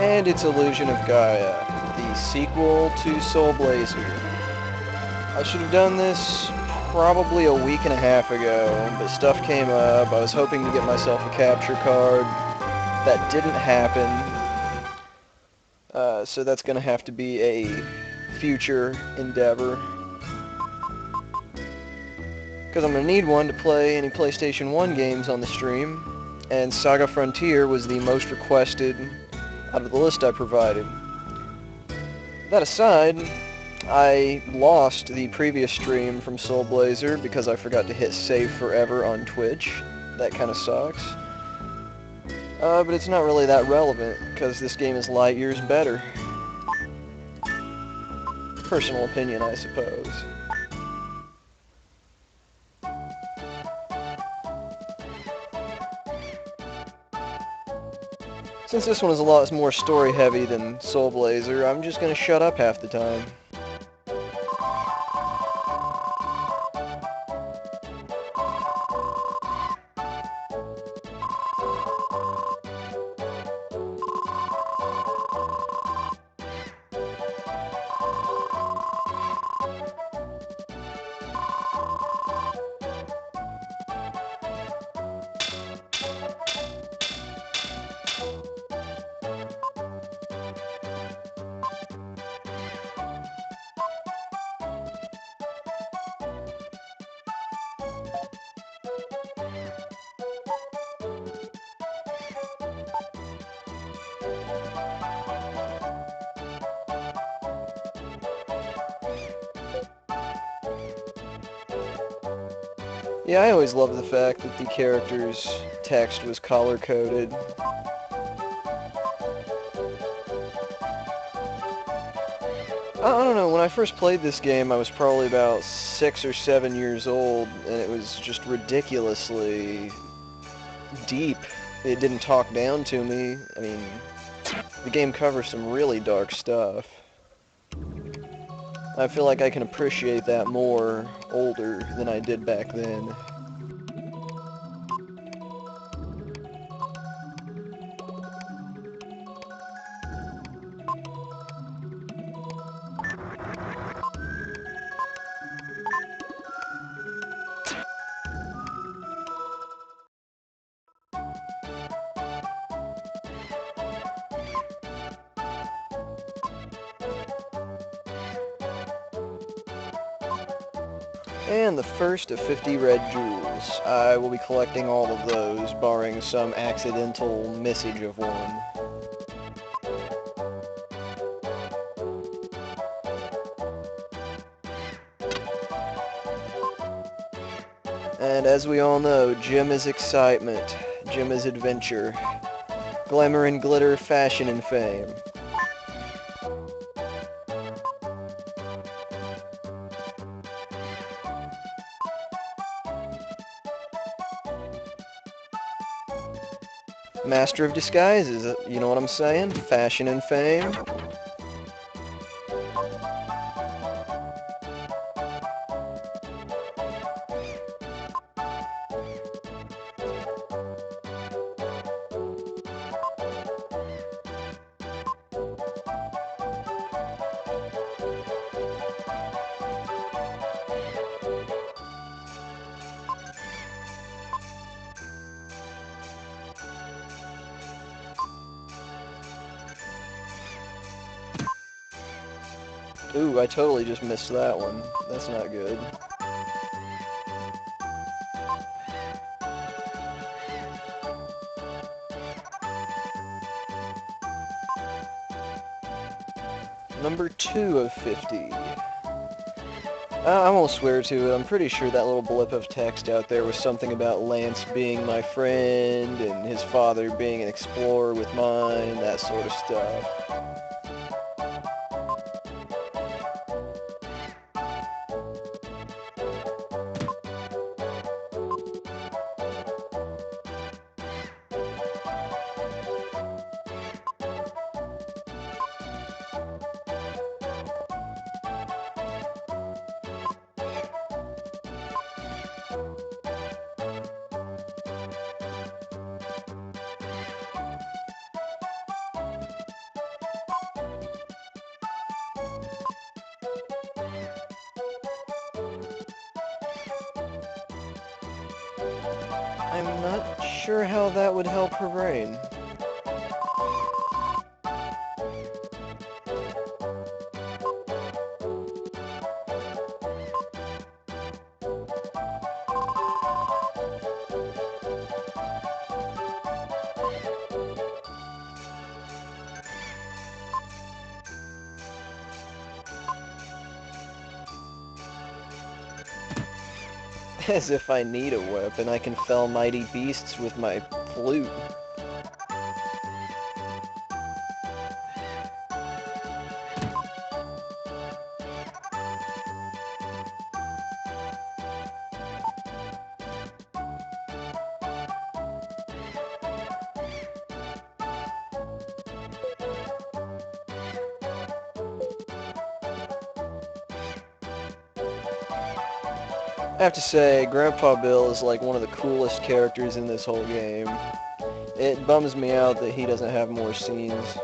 And it's Illusion of Gaia, the sequel to Soul Blazer. I should have done this probably a week and a half ago, but stuff came up. I was hoping to get myself a capture card. That didn't happen, so that's going to have to be a future endeavor. Because I'm going to need one to play any PlayStation 1 games on the stream, and Saga Frontier was the most requested out of the list I provided. That aside, I lost the previous stream from Soul Blazer because I forgot to hit save forever on Twitch. That kind of sucks. But it's not really that relevant because this game is light years better. Personal opinion, I suppose. Since this one is a lot more story heavy than Soul Blazer, I'm just gonna shut up half the time. Yeah, I always loved the fact that the character's text was color-coded. I don't know, when I first played this game, I was probably about 6 or 7 years old, and it was just ridiculously deep. It didn't talk down to me. I mean, the game covers some really dark stuff. I feel like I can appreciate that more older than I did back then. And the first of 50 red jewels. I will be collecting all of those, barring some accidental missage of one. And as we all know, gym is excitement, gym is adventure, glamour and glitter, fashion and fame. Master of disguises, you know what I'm saying? Fashion and fame. Ooh, I totally just missed that one. That's not good. Number 2 of 50. I won't swear to it. I'm pretty sure that little blip of text out there was something about Lance being my friend and his father being an explorer with mine, that sort of stuff. I'm not sure how that would help her brain. As if I need a weapon, I can fell mighty beasts with my flute. I have to say, Grandpa Bill is like one of the coolest characters in this whole game. It bums me out that he doesn't have more scenes.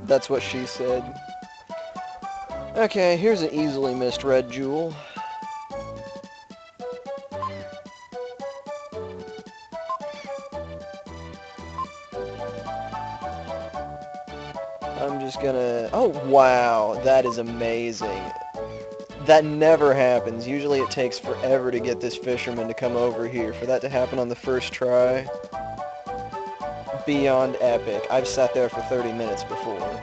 That's what she said. Okay, here's an easily missed red jewel. I'm just gonna... Oh, wow, that is amazing. That never happens. Usually it takes forever to get this fisherman to come over here. For that to happen on the first try, beyond epic. I've sat there for 30 minutes before.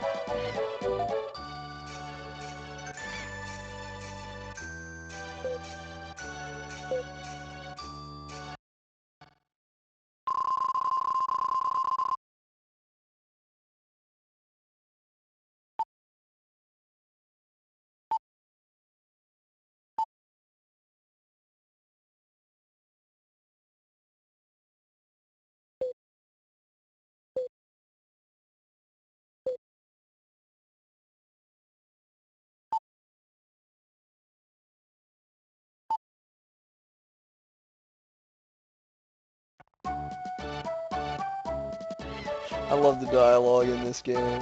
I love the dialogue in this game.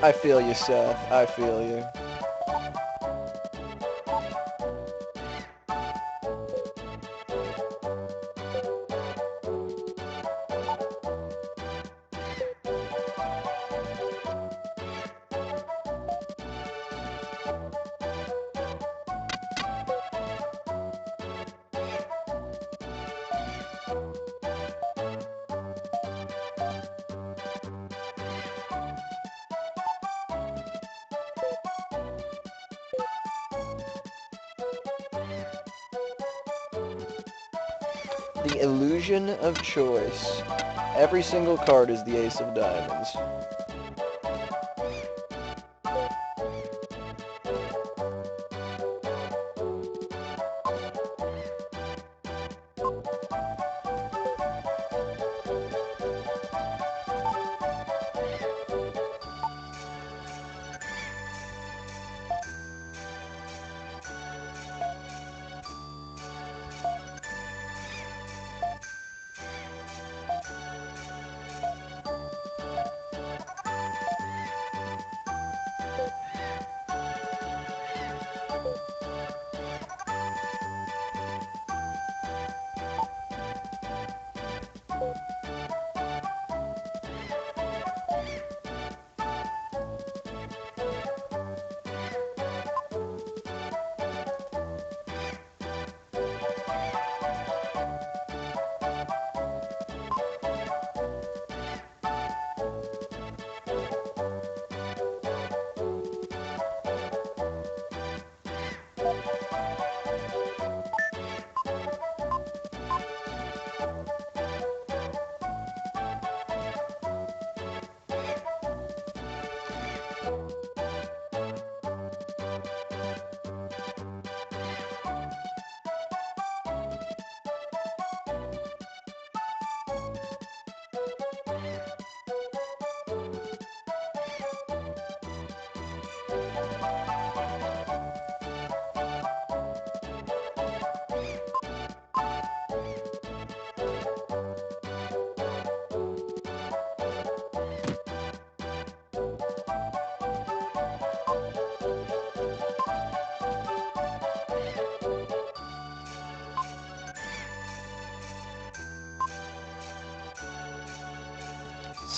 I feel you, Seth. I feel you. The illusion of choice. Every single card is the ace of diamonds.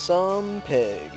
some pig.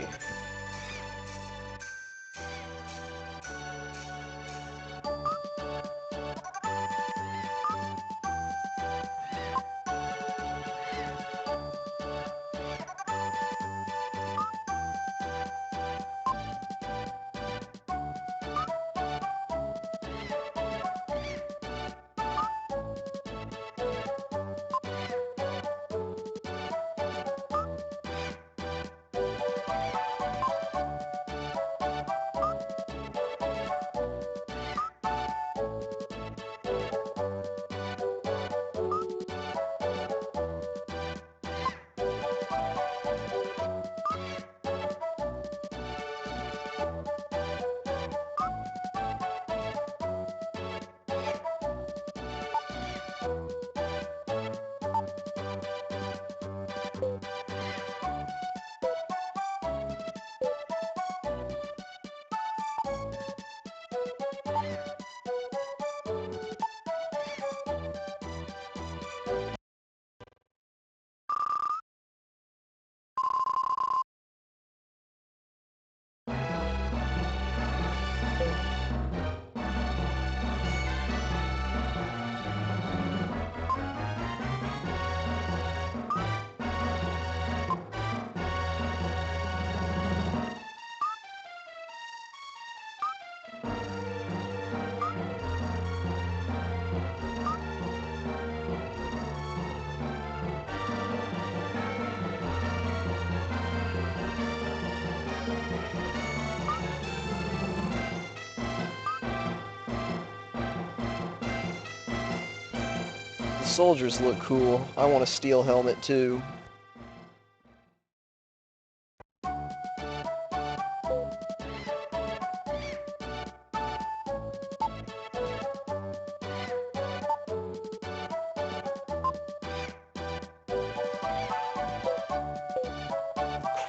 The soldiers look cool. I want a steel helmet too.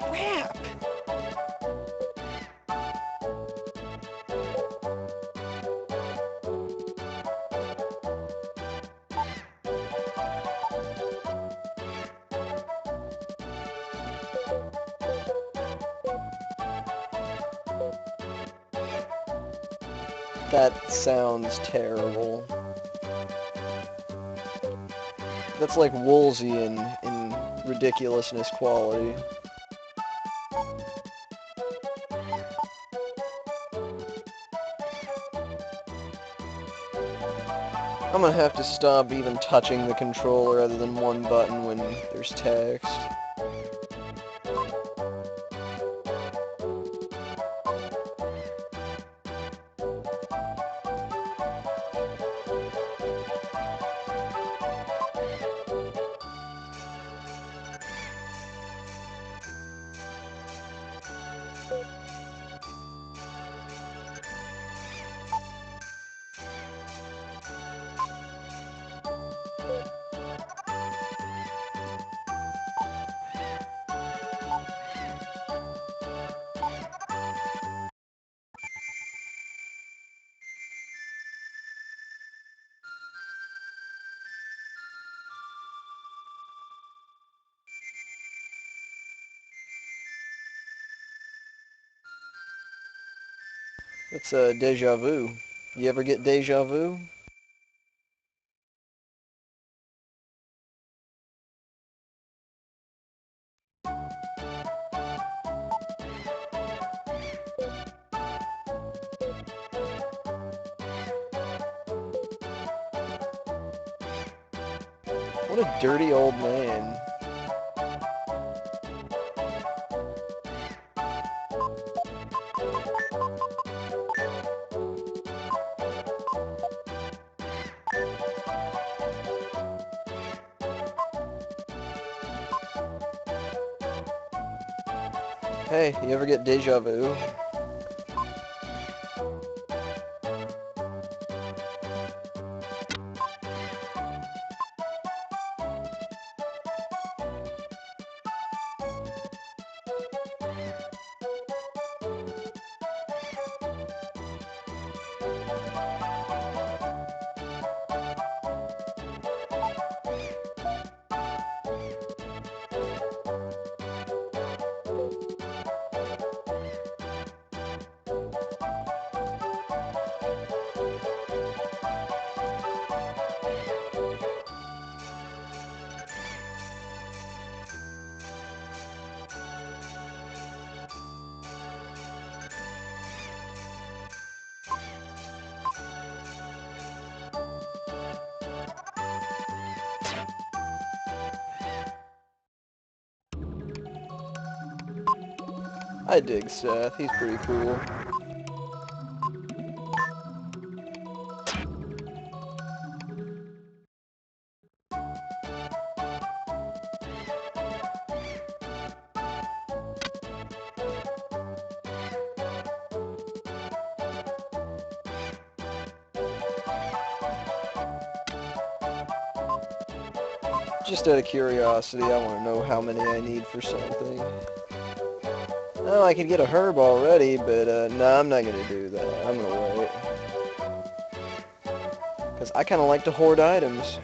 Crap! That sounds terrible. That's like Woolsey in ridiculousness quality. I'm gonna have to stop even touching the controller other than one button when there's text. It's a deja vu. You ever get deja vu? What a dirty old man. Hey, you ever get deja vu? I dig Seth. He's pretty cool. Just out of curiosity, I want to know how many I need for something. Oh, I could get a herb already, but nah, I'm not going to do that. I'm going to wait. Because I kind of like to hoard items.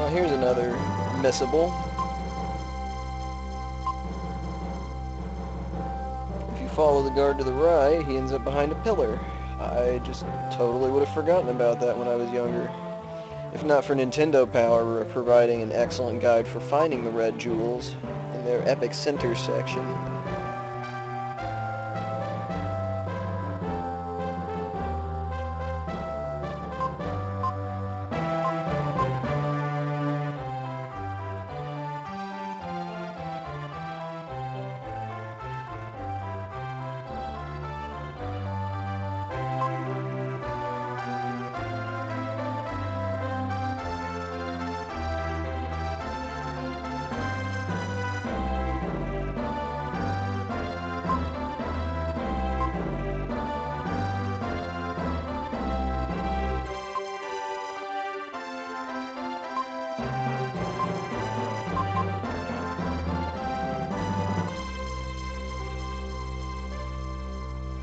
Here's another missable. If you follow the guard to the right, he ends up behind a pillar. I just totally would have forgotten about that when I was younger. If not for Nintendo Power providing an excellent guide for finding the red jewels in their Epic Center section.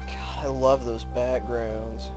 God, I love those backgrounds.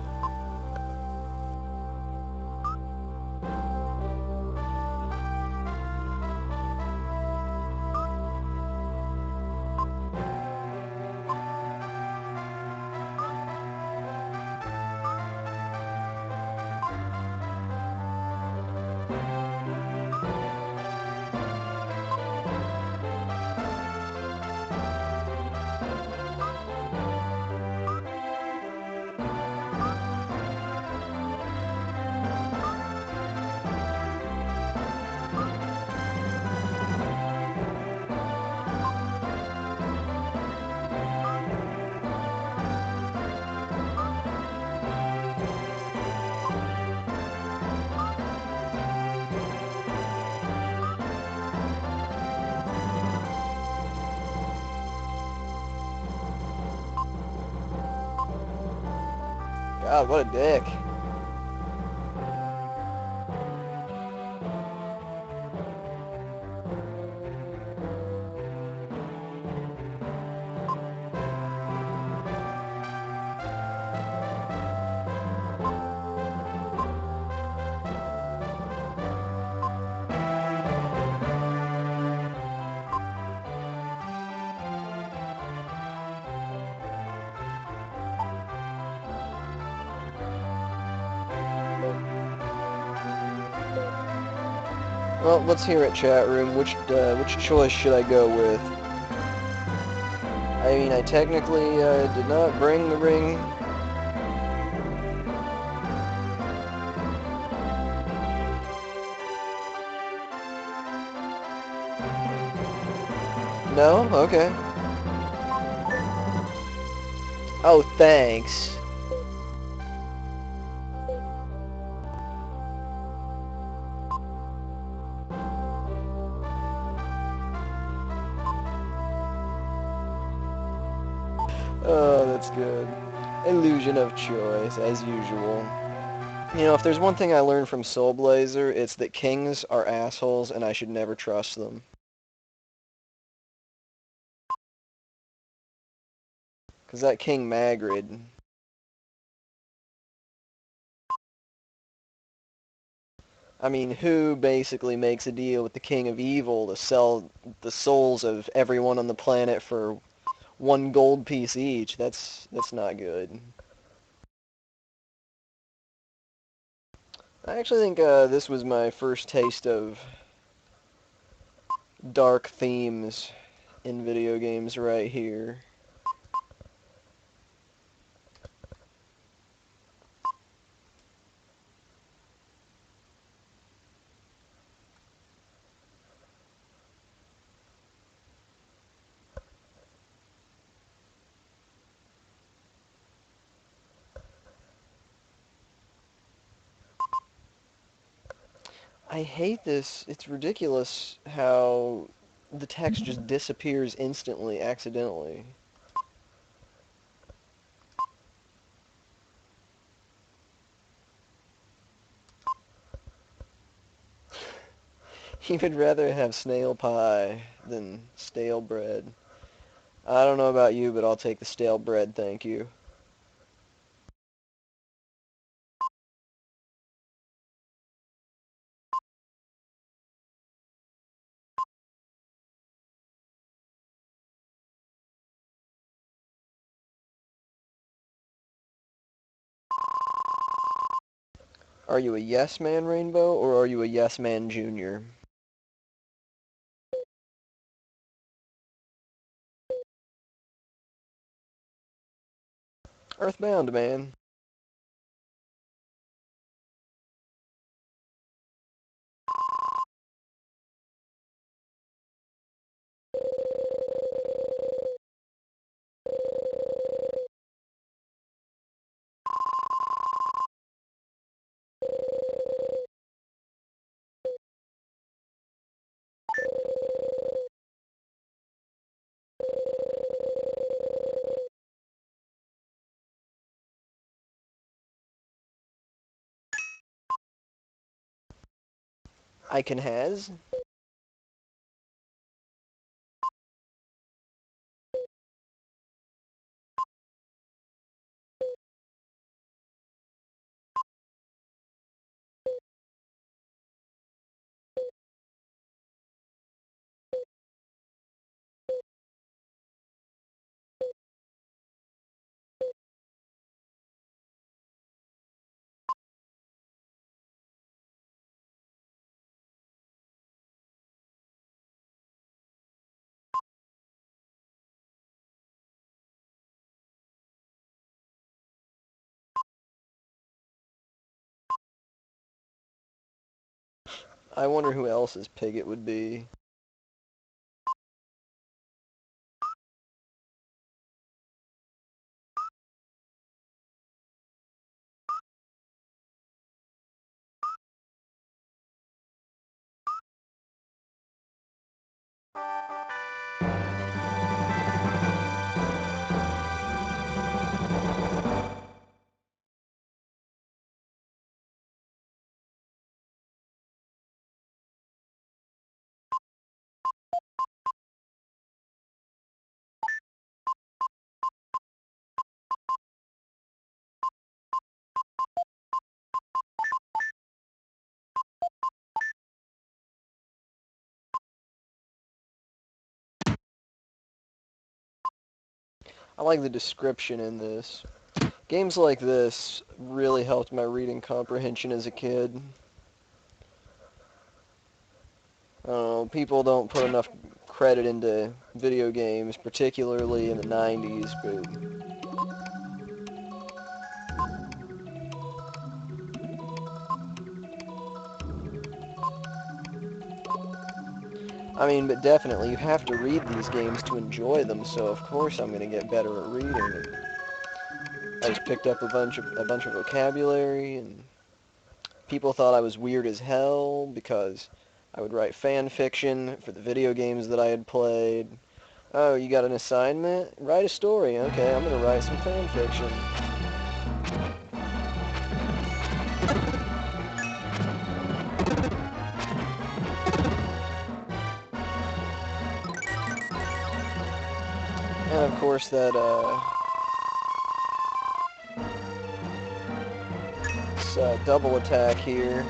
God, what a dick. Well, let's hear it, chat room. Which choice should I go with? I mean, I technically did not bring the ring. No? Okay. Oh, thanks. Oh, that's good. Illusion of choice, as usual. You know, if there's one thing I learned from Soul Blazer, it's that kings are assholes and I should never trust them. Because that King Magrid, I mean, who basically makes a deal with the King of Evil to sell the souls of everyone on the planet for 1 gold piece each? That's not good. I actually think this was my first taste of dark themes in video games right here. I hate this. It's ridiculous how the text just disappears instantly, accidentally. He would rather have snail pie than stale bread. I don't know about you, but I'll take the stale bread, thank you. Are you a yes man, Rainbow, or are you a yes man junior? Earthbound, man. I can has? I wonder who else's pig it would be. I like the description in this. Games like this really helped my reading comprehension as a kid. I don't know, people don't put enough credit into video games, particularly in the 90s, but I mean, but definitely, you have to read these games to enjoy them, so of course I'm going to get better at reading. And I just picked up a bunch of vocabulary, and people thought I was weird as hell because I would write fan fiction for the video games that I had played. Oh, you got an assignment? Write a story. Okay, I'm going to write some fan fiction. And of course that, double attack here,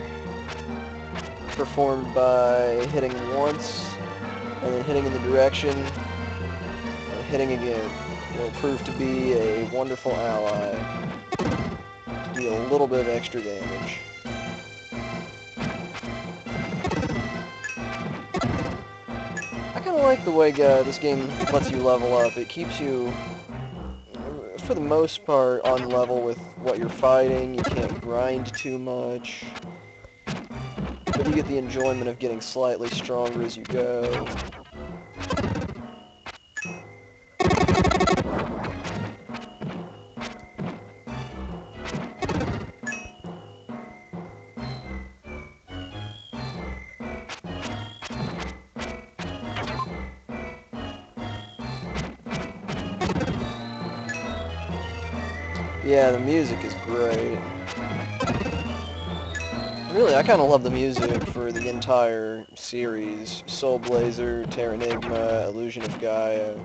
performed by hitting once, and then hitting in the direction, and hitting again, will prove to be a wonderful ally to deal a little bit of extra damage. I kind of like the way this game lets you level up. It keeps you, for the most part, on level with what you're fighting. You can't grind too much, but you get the enjoyment of getting slightly stronger as you go. Yeah, the music is great. Really, I kind of love the music for the entire series. Soul Blazer, Terra Enigma, Illusion of Gaia.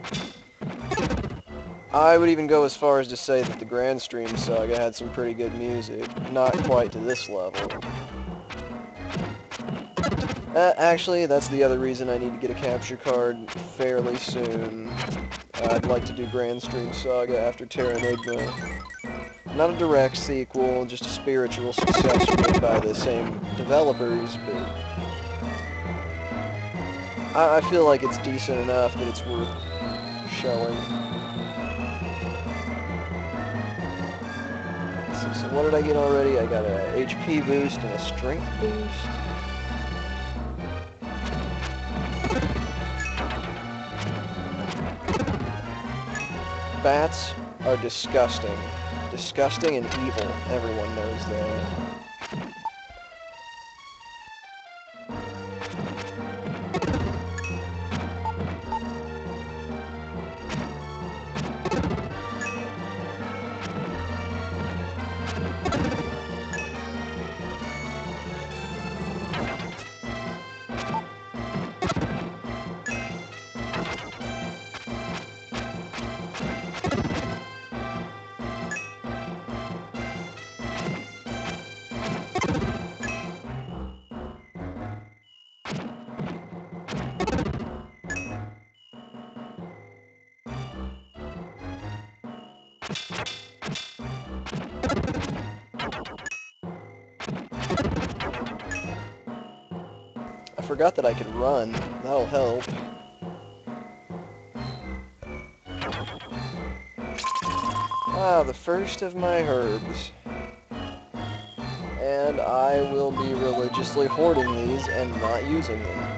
I would even go as far as to say that the Grand Stream Saga had some pretty good music. Not quite to this level. Actually, that's the other reason I need to get a capture card fairly soon. I'd like to do Grand Stream Saga after Terra Enigma. Not a direct sequel, just a spiritual successor made by the same developers, but I feel like it's decent enough that it's worth showing. So what did I get already? I got a HP boost and a strength boost. Bats are disgusting. Disgusting and evil. Everyone knows that. I forgot that I could run. That'll help. Ah, the first of my herbs. And I will be religiously hoarding these and not using them.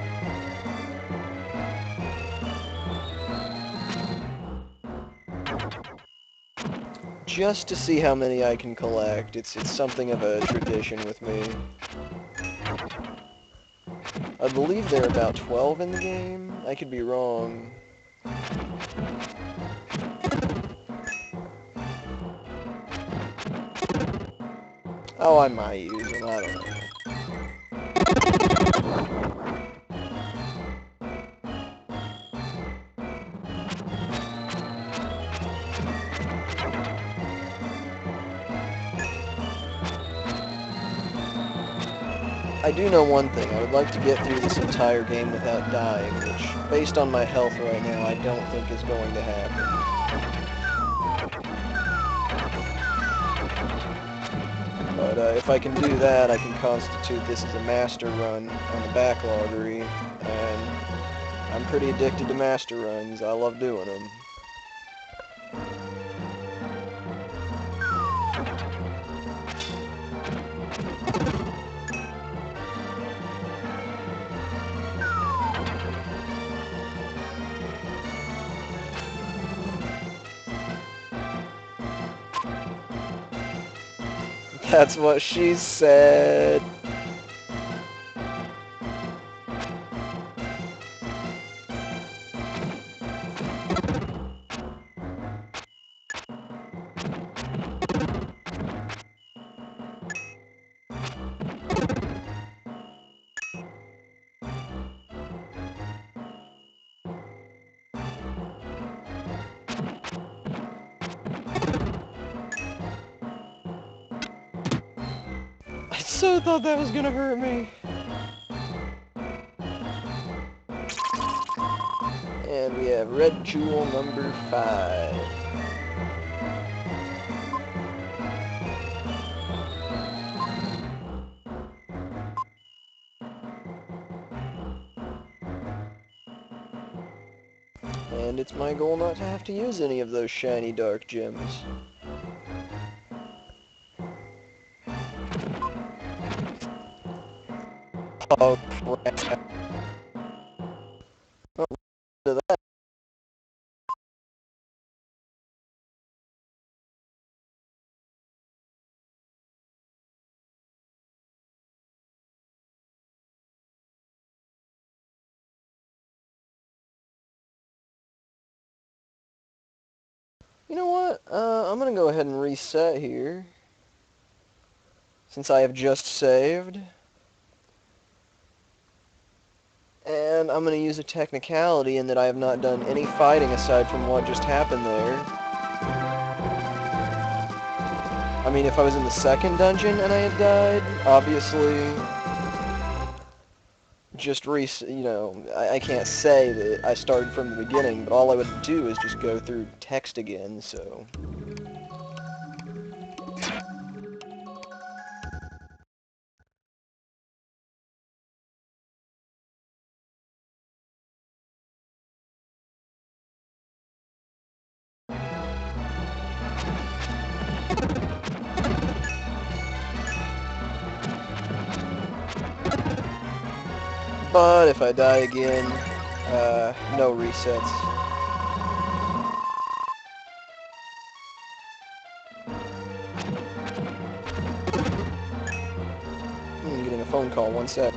Just to see how many I can collect. It's something of a tradition with me. I believe there are about 12 in the game. I could be wrong. Oh, I might use them. I don't know. I do know one thing. I would like to get through this entire game without dying, which, based on my health right now, I don't think is going to happen. But if I can do that, I can constitute this as a master run on the backloggery, and I'm pretty addicted to master runs. I love doing them. That's what she said. I so thought that was gonna hurt me. And we have red jewel number 5. And it's my goal not to have to use any of those shiny dark gems. Oh crap. Oh, to that. You know what? I'm gonna go ahead and reset here, since I have just saved. And I'm gonna use a technicality in that I have not done any fighting aside from what just happened there. I mean, if I was in the second dungeon and I had died, obviously, just I can't say that I started from the beginning, but all I would do is just go through text again, so... But if I die again, no resets. Getting a phone call, 1 sec.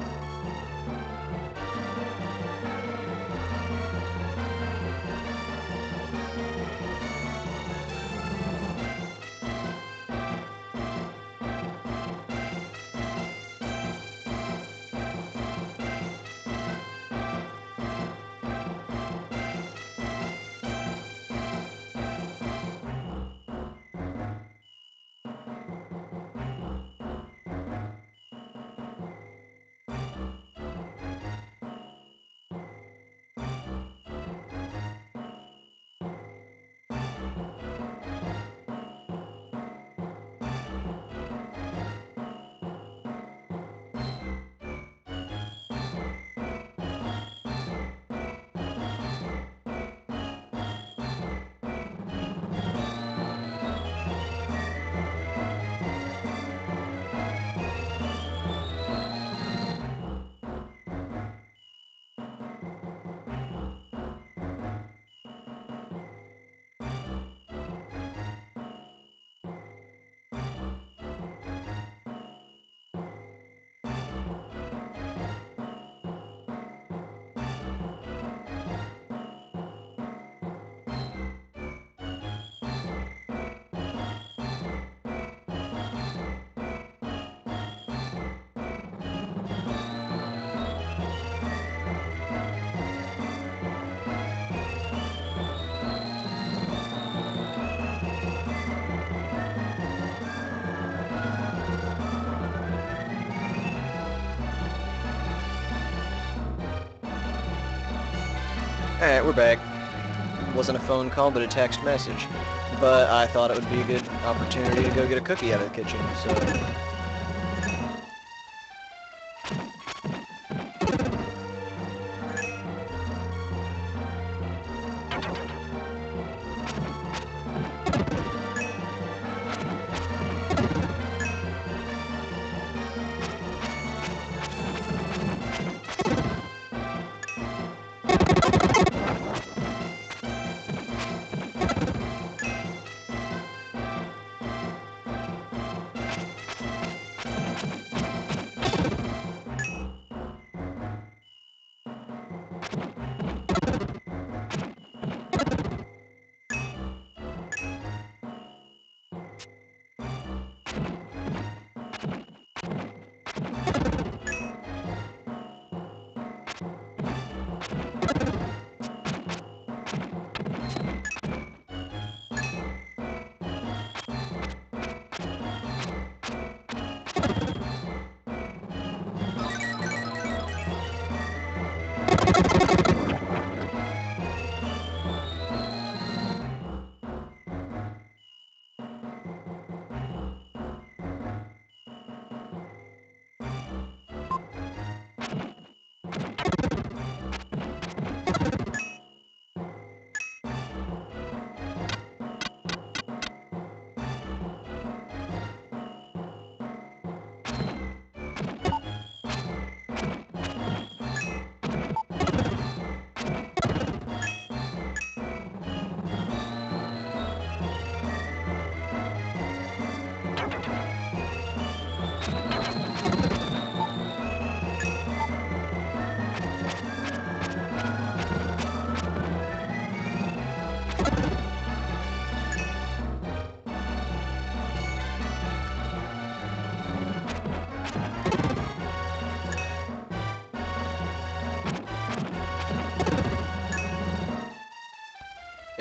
Alright, we're back. Wasn't a phone call, but a text message. But I thought it would be a good opportunity to go get a cookie out of the kitchen, so...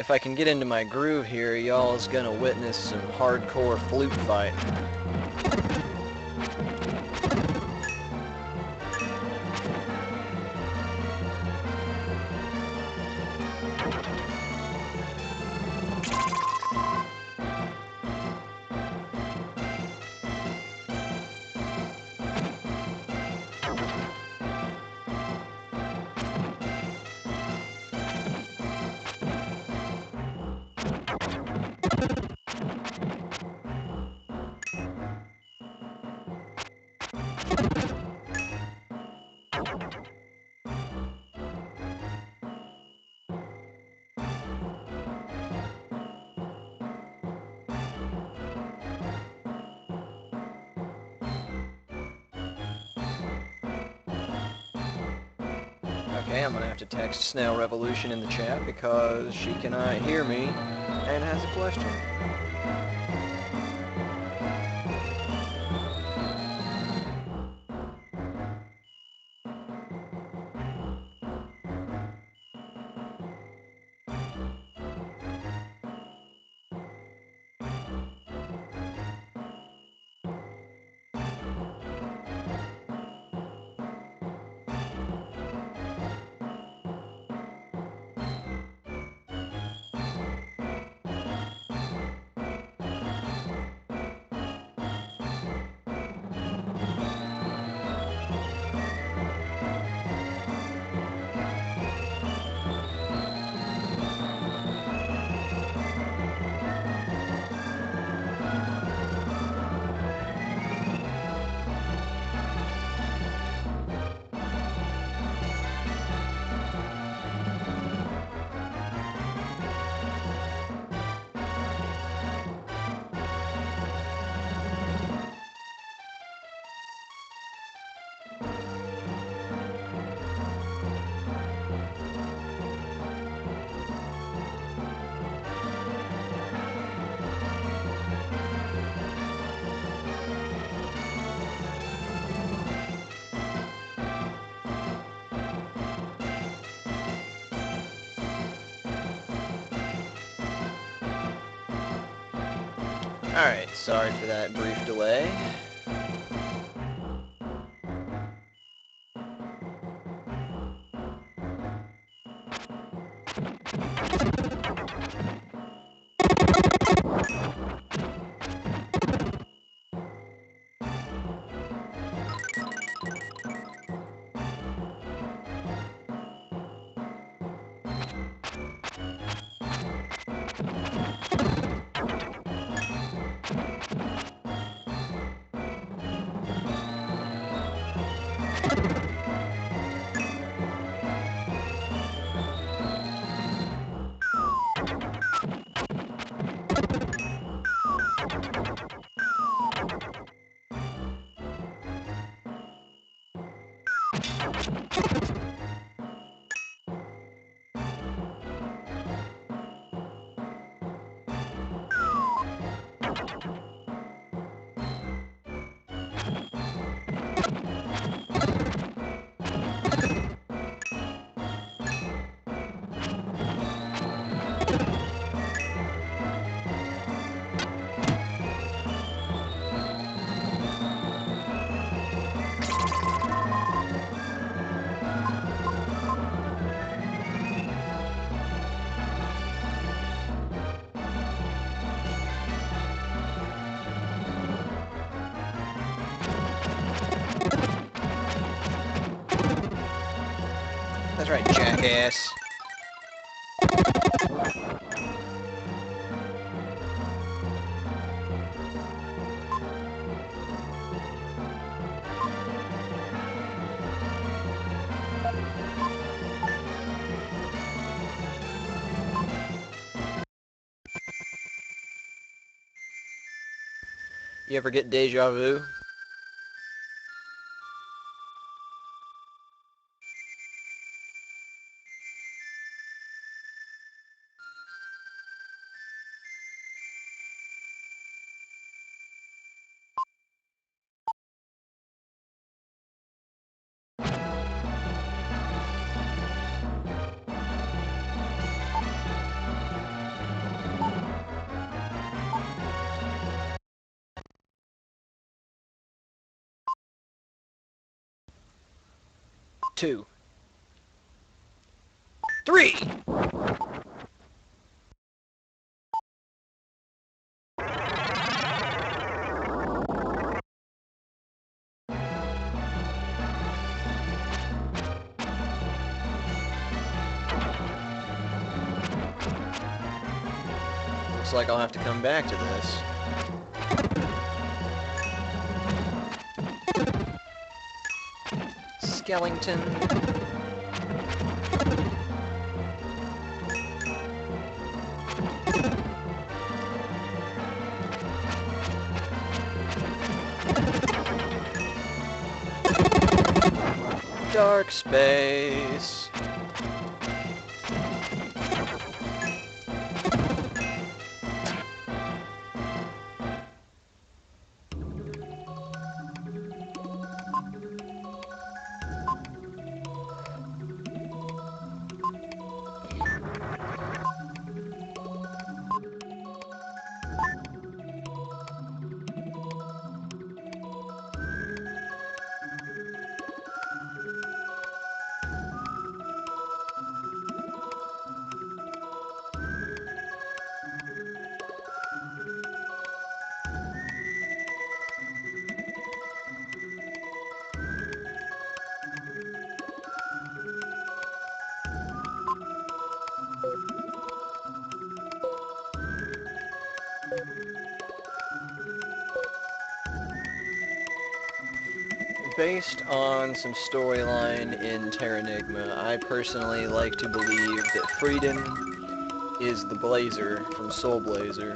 if I can get into my groove here, y'all is gonna witness some hardcore flute fighting. Okay, I'm gonna have to text Snail Revolution in the chat because she cannot hear me and has a question. Alright, sorry for that brief delay. That's right, jackass. You ever get deja vu? 2, 3! Looks like I'll have to come back to this. Skellington. Dark space. Based on some storyline in Terranigma, I personally like to believe that Frieden is the Blazer from Soul Blazer,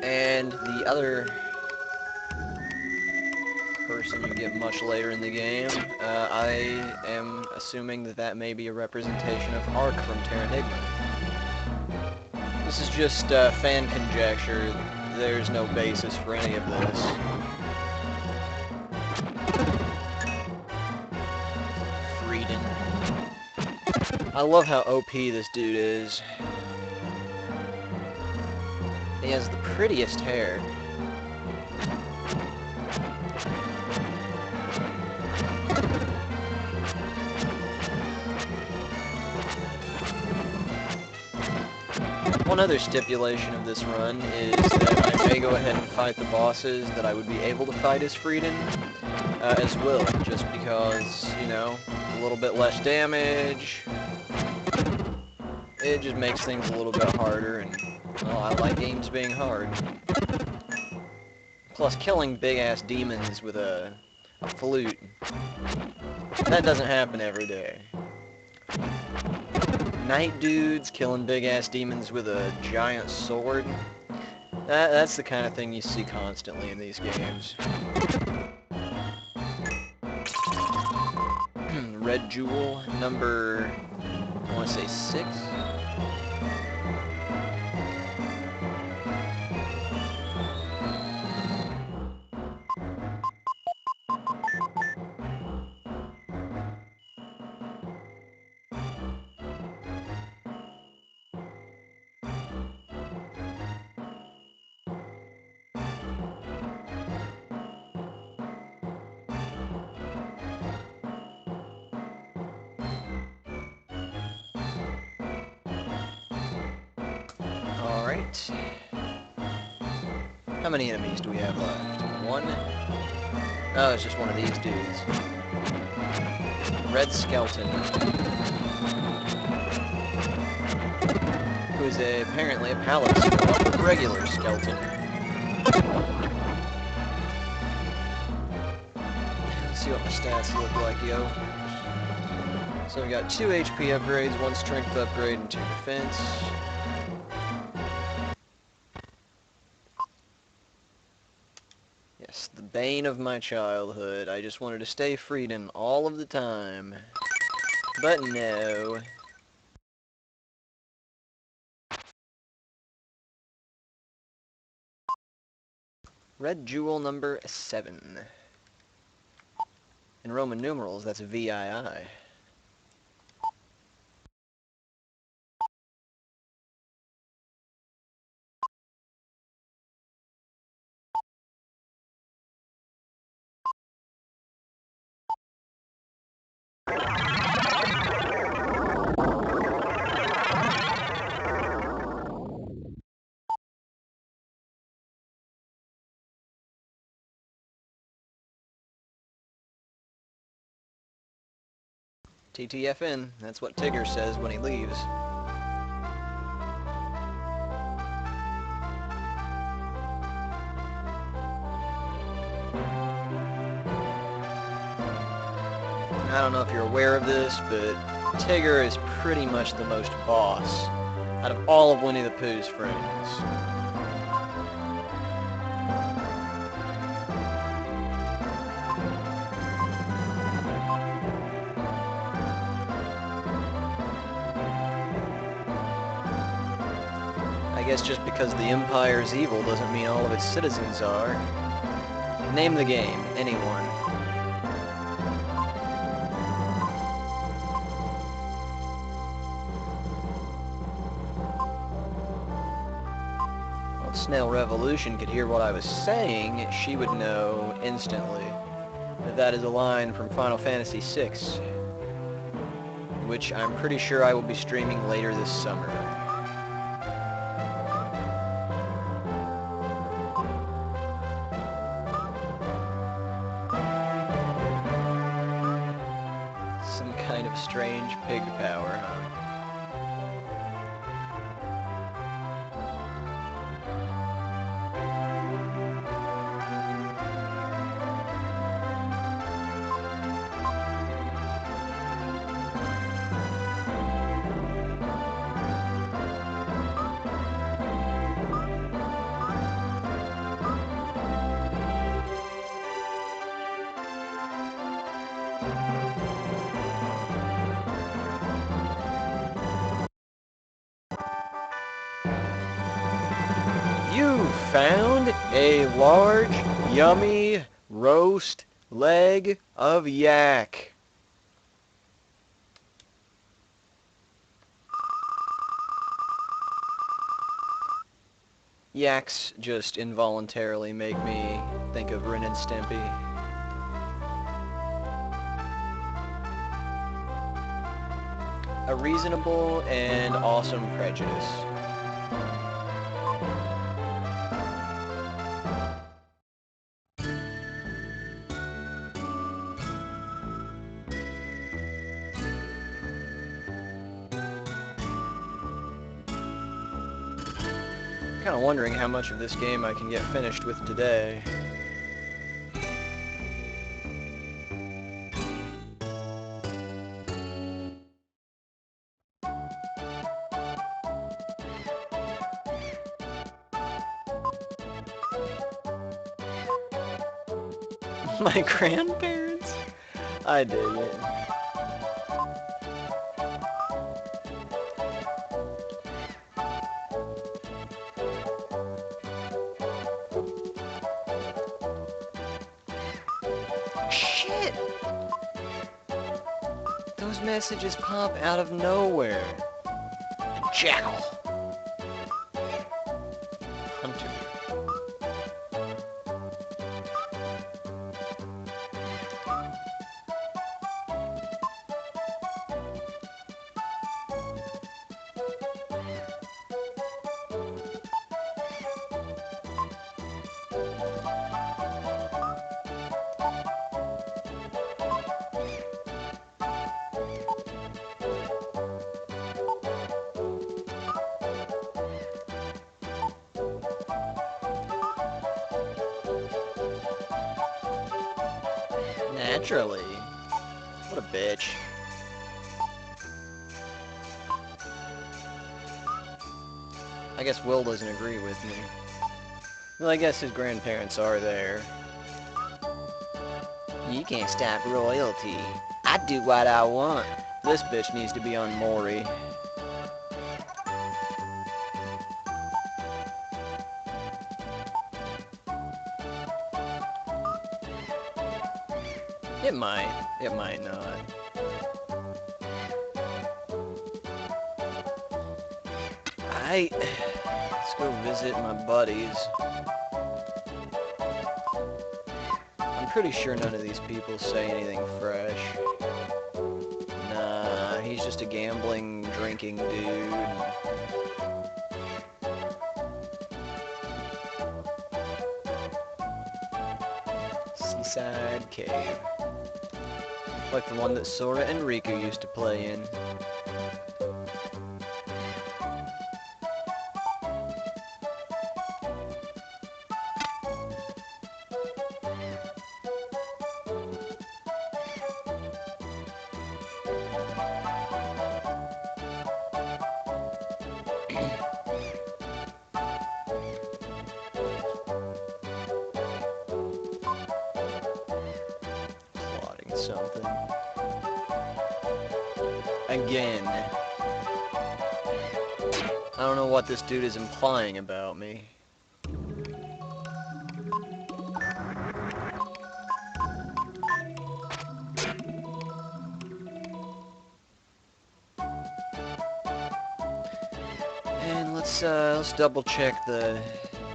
and the other person you get much later in the game, I am assuming that that may be a representation of Ark from Terranigma. This is just fan conjecture. There's no basis for any of this. I love how OP this dude is. He has the prettiest hair. One other stipulation of this run is that I may go ahead and fight the bosses that I would be able to fight as Frieden as well, just because, you know, a little bit less damage. It just makes things a little bit harder, and, well, I like games being hard. Plus, killing big-ass demons with a flute, that doesn't happen every day. Night dudes killing big-ass demons with a giant sword, that's the kind of thing you see constantly in these games. Red Jewel, number, I want to say 6? Alright. How many enemies do we have left? 1? Oh, it's just one of these dudes. Red Skeleton. Who is apparently a palette swap with regular skeleton. Let's see what my stats look like, yo. So we got 2 HP upgrades, 1 strength upgrade, and 2 defense. Yes, the bane of my childhood. I just wanted to stay Frieden all of the time. But no. Red Jewel number 7. In Roman numerals, that's VII. TTFN, that's what Tigger says when he leaves. I don't know if you're aware of this, but Tigger is pretty much the most boss out of all of Winnie the Pooh's friends. I guess just because the Empire's evil doesn't mean all of its citizens are. Name the game, anyone. Well, if Snail Revolution could hear what I was saying, she would know instantly that that is a line from Final Fantasy VI, which I'm pretty sure I will be streaming later this summer. Some kind of strange pig power, huh? You found a large, yummy, roast leg of yak. Yaks just involuntarily make me think of Ren and Stimpy. A reasonable and awesome prejudice. Kind of wondering how much of this game I can get finished with today. My grandparents? I dig it. Shit! Those messages pop out of nowhere. Jackal. Hunter. Naturally. What a bitch. I guess Will doesn't agree with me. Well, I guess his grandparents are there. You can't stop royalty. I do what I want. This bitch needs to be on Maury. It might. It might not. Let's go visit my buddies. I'm pretty sure none of these people say anything fresh. Nah, he's just a gambling, drinking dude. Seaside Cave. Like the one that Sora and Riku used to play in. Plotting something. Again. I don't know what this dude is implying about me. And let's double check the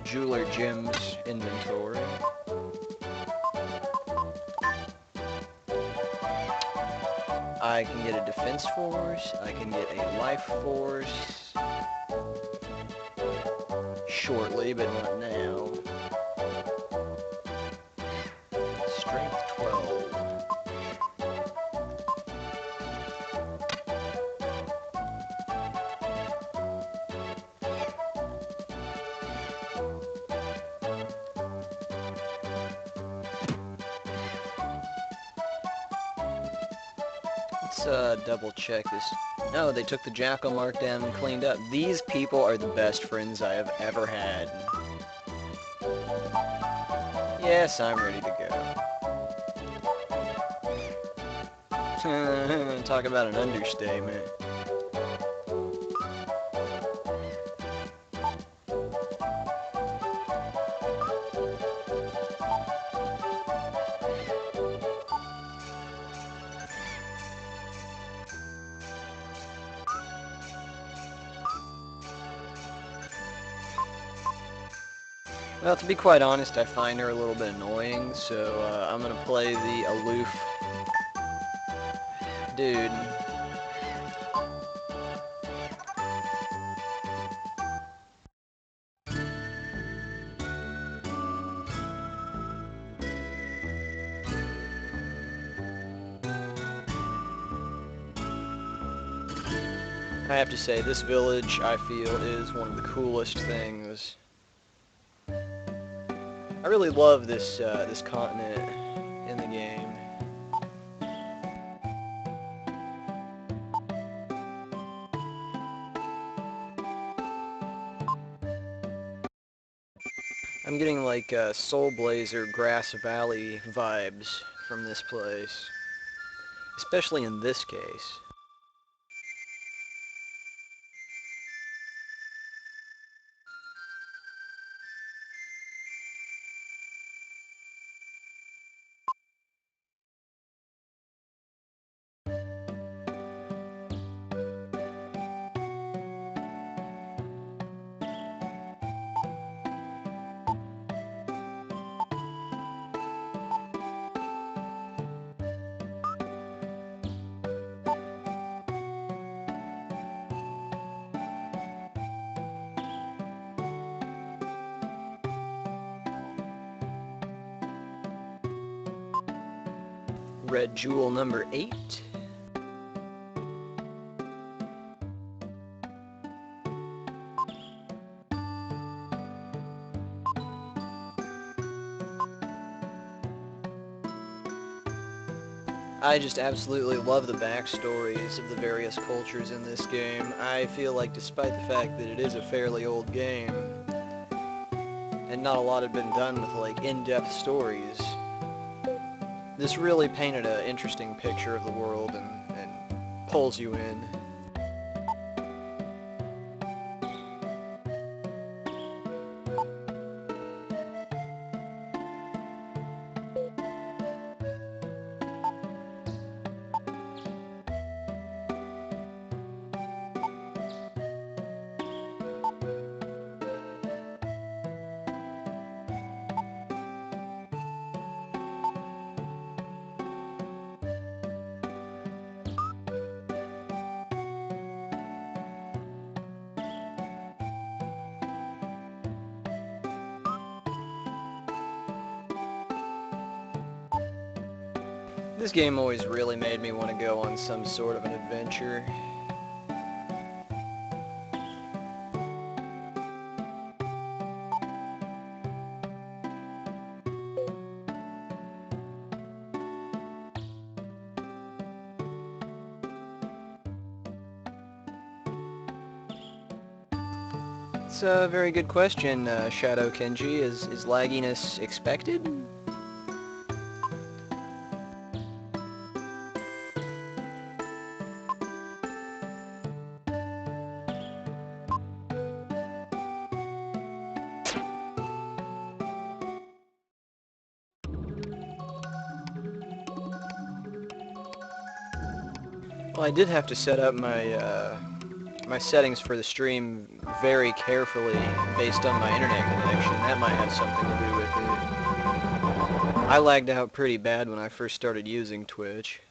Jeweler Jim's inventory. I can get a defense force, I can get a life force shortly, but not now. Strength 12. Let's double check this. No, they took the Jackal mark down and cleaned up. These people are the best friends I have ever had. Yes, I'm ready to go. Talk about an understatement. Well, to be quite honest, I find her a little bit annoying, so I'm gonna play the aloof dude. I have to say, this village, I feel, is one of the coolest things. I really love this this continent in the game. I'm getting like Soul Blazer, Grass Valley vibes from this place, especially in this case. Red Jewel number 8. I just absolutely love the backstories of the various cultures in this game. I feel like despite the fact that it is a fairly old game, and not a lot had been done with like in-depth stories, this really painted an interesting picture of the world and pulls you in. This game always really made me want to go on some sort of an adventure. It's a very good question, Shadow Kenji. Is lagginess expected? Well, I did have to set up my settings for the stream very carefully based on my internet connection. That might have something to do with it. I lagged out pretty bad when I first started using Twitch.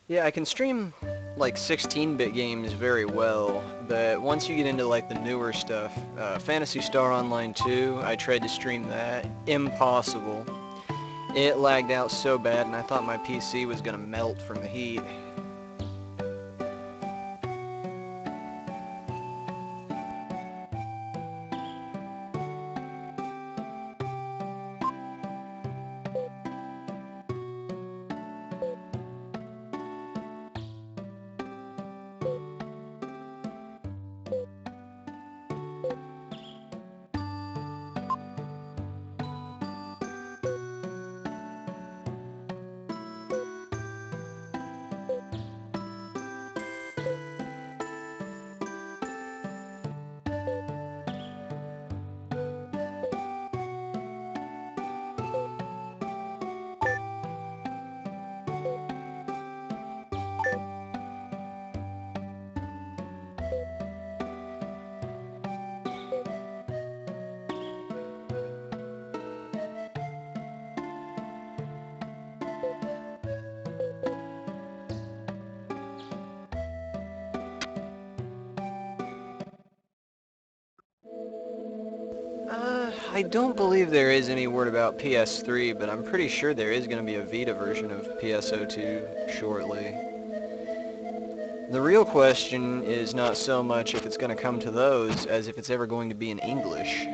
Yeah, I can stream like 16-bit games very well, but once you get into like the newer stuff, Phantasy Star Online 2, I tried to stream that. Impossible. It lagged out so bad and I thought my PC was gonna melt from the heat. I don't believe there is any word about PS3, but I'm pretty sure there is going to be a Vita version of PSO2 shortly. The real question is not so much if it's going to come to those as if it's ever going to be in English.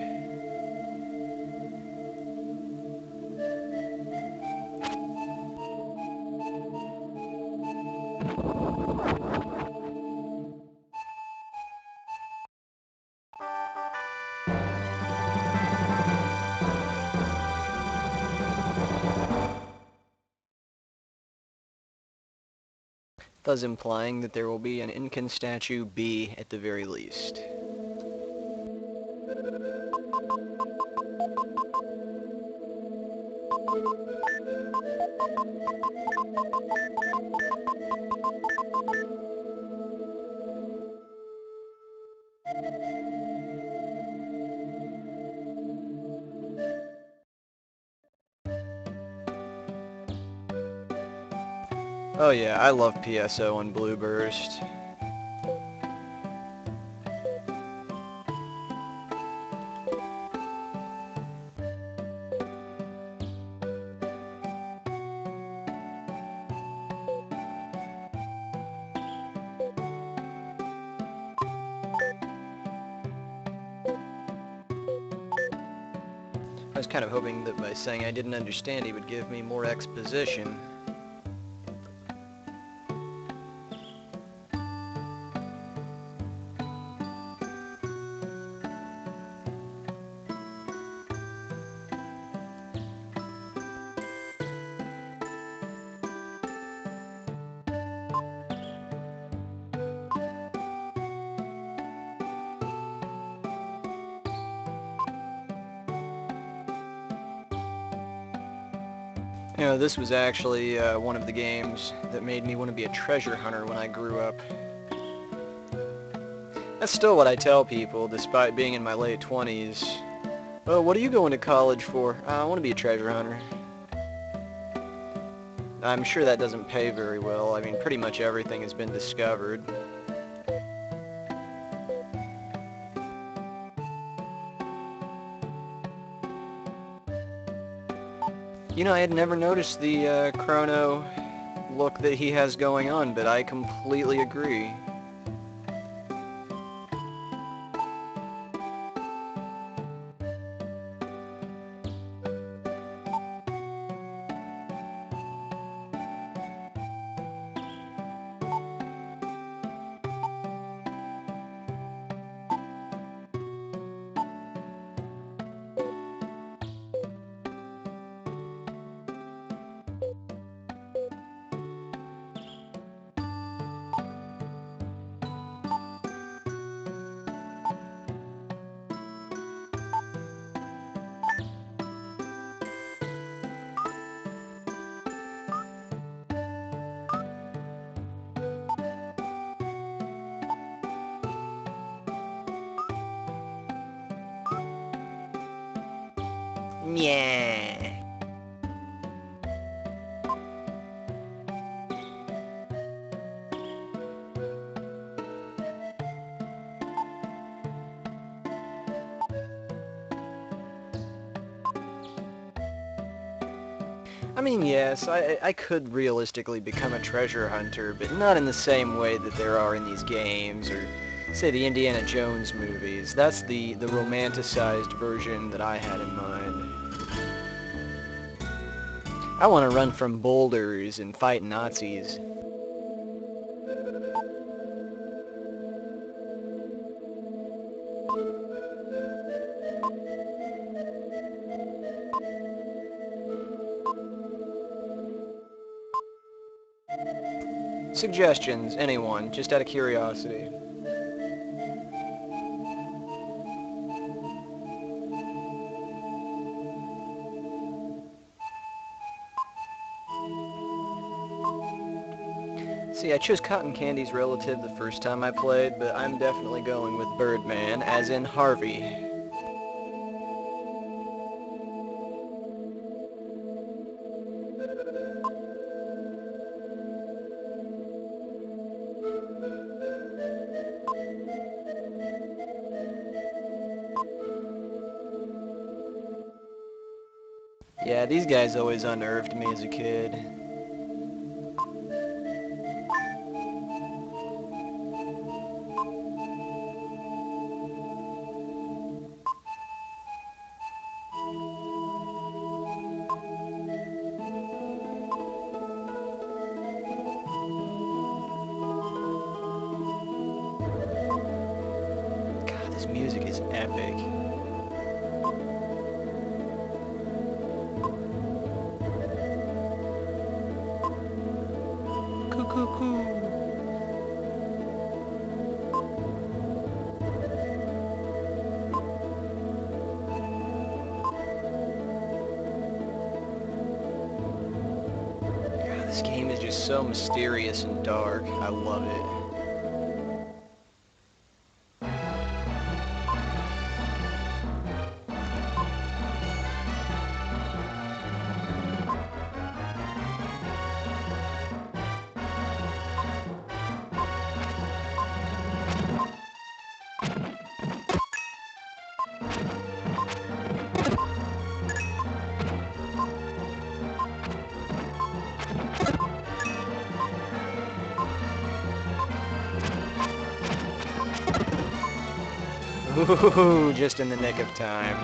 Thus implying that there will be an Incan statue B at the very least. Oh yeah, I love PSO and Blueburst. I was kind of hoping that by saying I didn't understand he would give me more exposition. You know, this was actually one of the games that made me want to be a treasure hunter when I grew up. That's still what I tell people, despite being in my late 20s. Oh, what are you going to college for? I want to be a treasure hunter. I'm sure that doesn't pay very well. I mean, pretty much everything has been discovered. You know, I had never noticed the chrono look that he has going on, but I completely agree. Yeah. I mean, yes, I could realistically become a treasure hunter, but not in the same way that there are in these games, or, say, the Indiana Jones movies. That's the romanticized version that I had in mind. I want to run from boulders and fight Nazis. Suggestions, anyone, just out of curiosity. See, I chose Cotton Candy's relative the first time I played, but I'm definitely going with Birdman, as in Harvey. Yeah, these guys always unnerved me as a kid. God, this music is epic. Coo. God, this game is just so mysterious and dark. I love it. Ooh, just in the nick of time.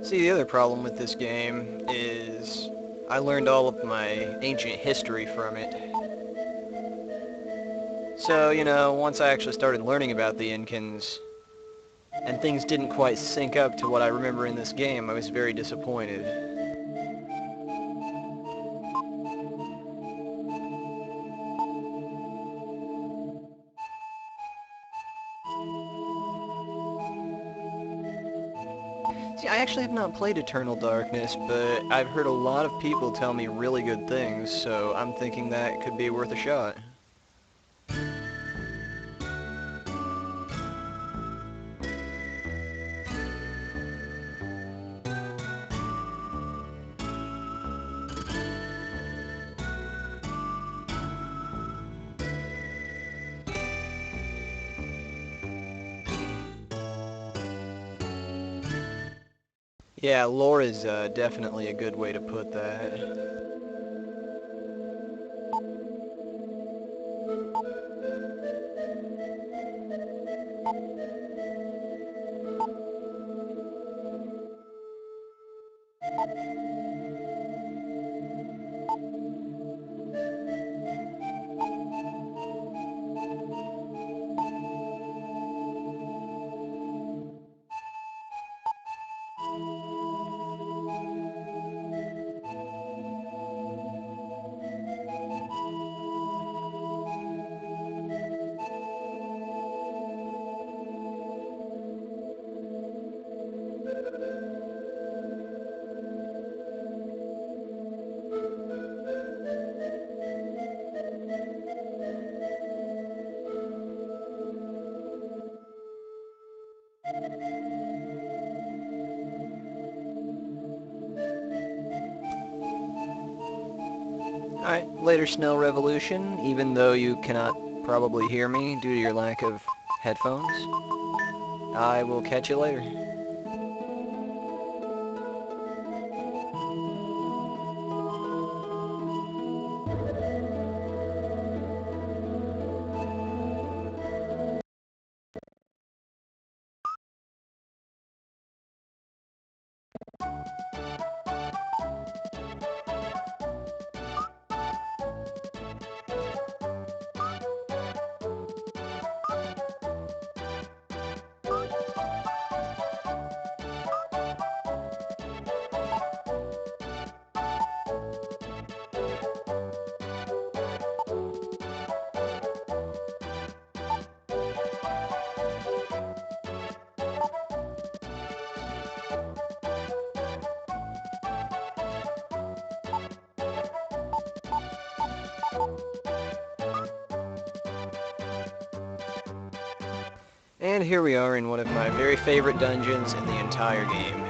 See, the other problem with this game is I learned all of my ancient history from it. So, you know, once I actually started learning about the Incans, and things didn't quite sync up to what I remember in this game, I was very disappointed. See, I actually have not played Eternal Darkness, but I've heard a lot of people tell me really good things, so I'm thinking that could be worth a shot. Yeah, lore is definitely a good way to put that. Alright, later Snell Revolution, even though you cannot probably hear me due to your lack of headphones. I will catch you later. And here we are in one of my very favorite dungeons in the entire game.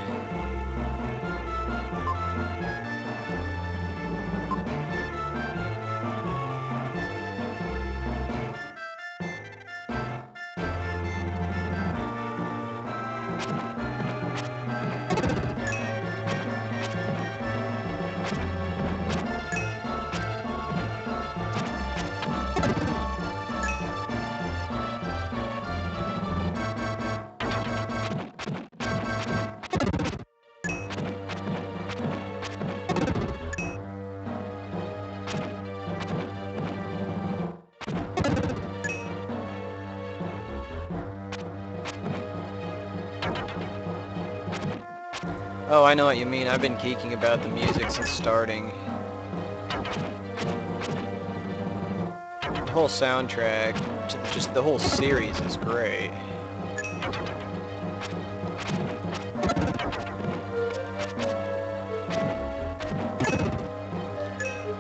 Oh, I know what you mean. I've been geeking about the music since starting. The whole soundtrack, just the whole series is great.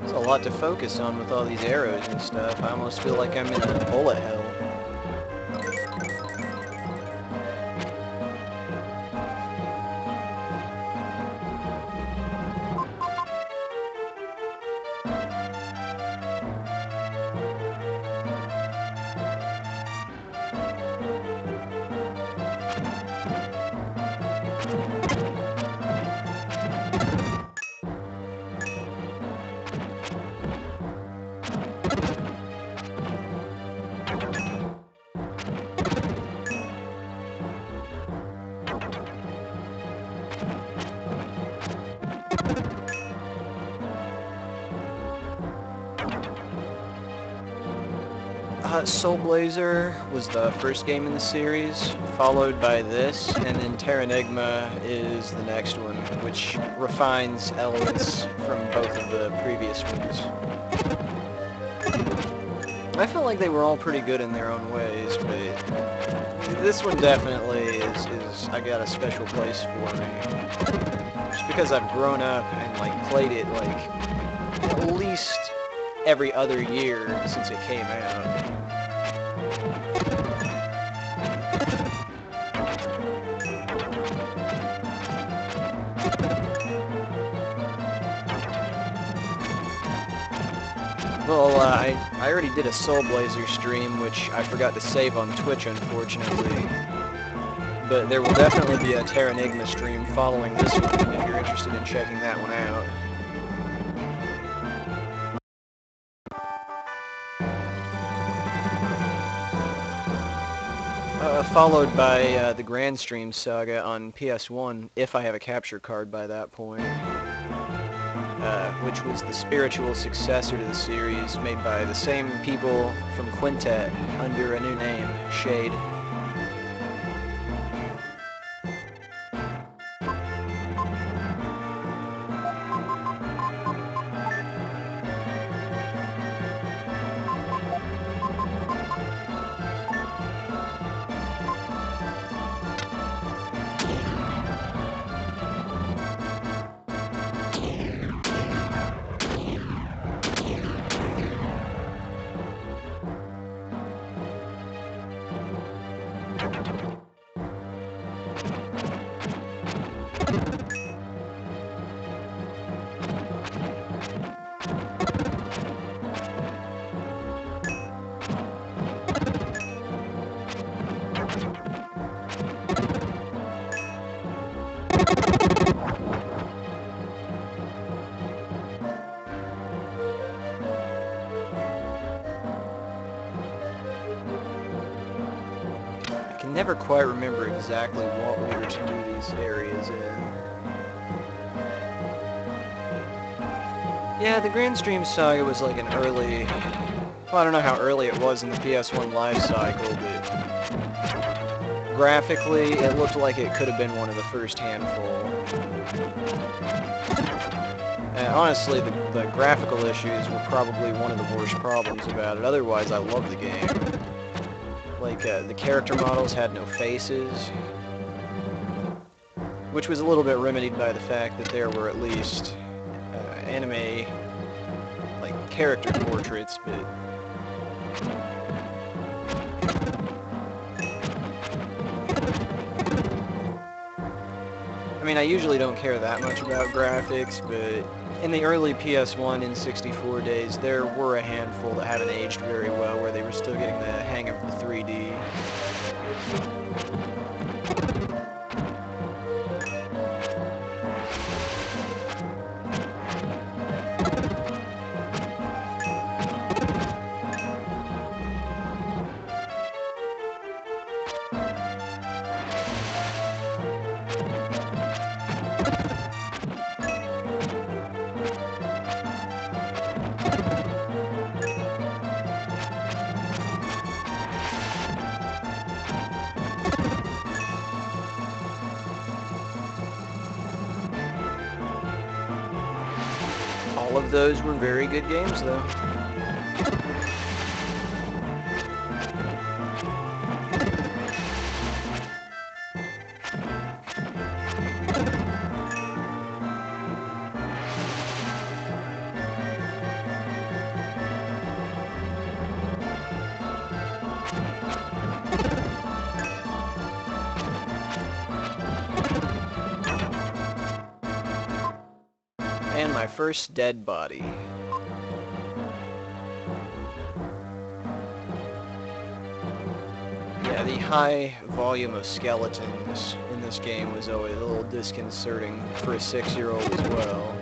There's a lot to focus on with all these arrows and stuff. I almost feel like I'm in a bullet hell. Soul Blazer was the first game in the series, followed by this, and then Terranigma is the next one, which refines elements from both of the previous ones. I felt like they were all pretty good in their own ways, but this one definitely is I got a special place for me. Just because I've grown up and like played it like at least every other year since it came out. Well, I already did a Soul Blazer stream, which I forgot to save on Twitch, unfortunately. But there will definitely be a Terranigma stream following this one, if you're interested in checking that one out. Followed by the Grand Stream Saga on PS1, if I have a capture card by that point. Which was the spiritual successor to the series, made by the same people from Quintet under a new name, Shade. I can never quite remember exactly what we were to do these areas in. Yeah, the Grand Stream Saga was like an early... Well, I don't know how early it was in the PS1 life cycle, but graphically, it looked like it could have been one of the first handful. And honestly, the graphical issues were probably one of the worst problems about it. Otherwise, I love the game. Like, the character models had no faces, which was a little bit remedied by the fact that there were at least anime, like, character portraits, but... I mean, I usually don't care that much about graphics, but in the early PS1 and 64 days, there were a handful that haven't aged very well, where they were still getting the hang of the 3D. All of those were very good games, though. And my first dead body. Yeah, the high volume of skeletons in this game was always a little disconcerting for a 6-year-old as well.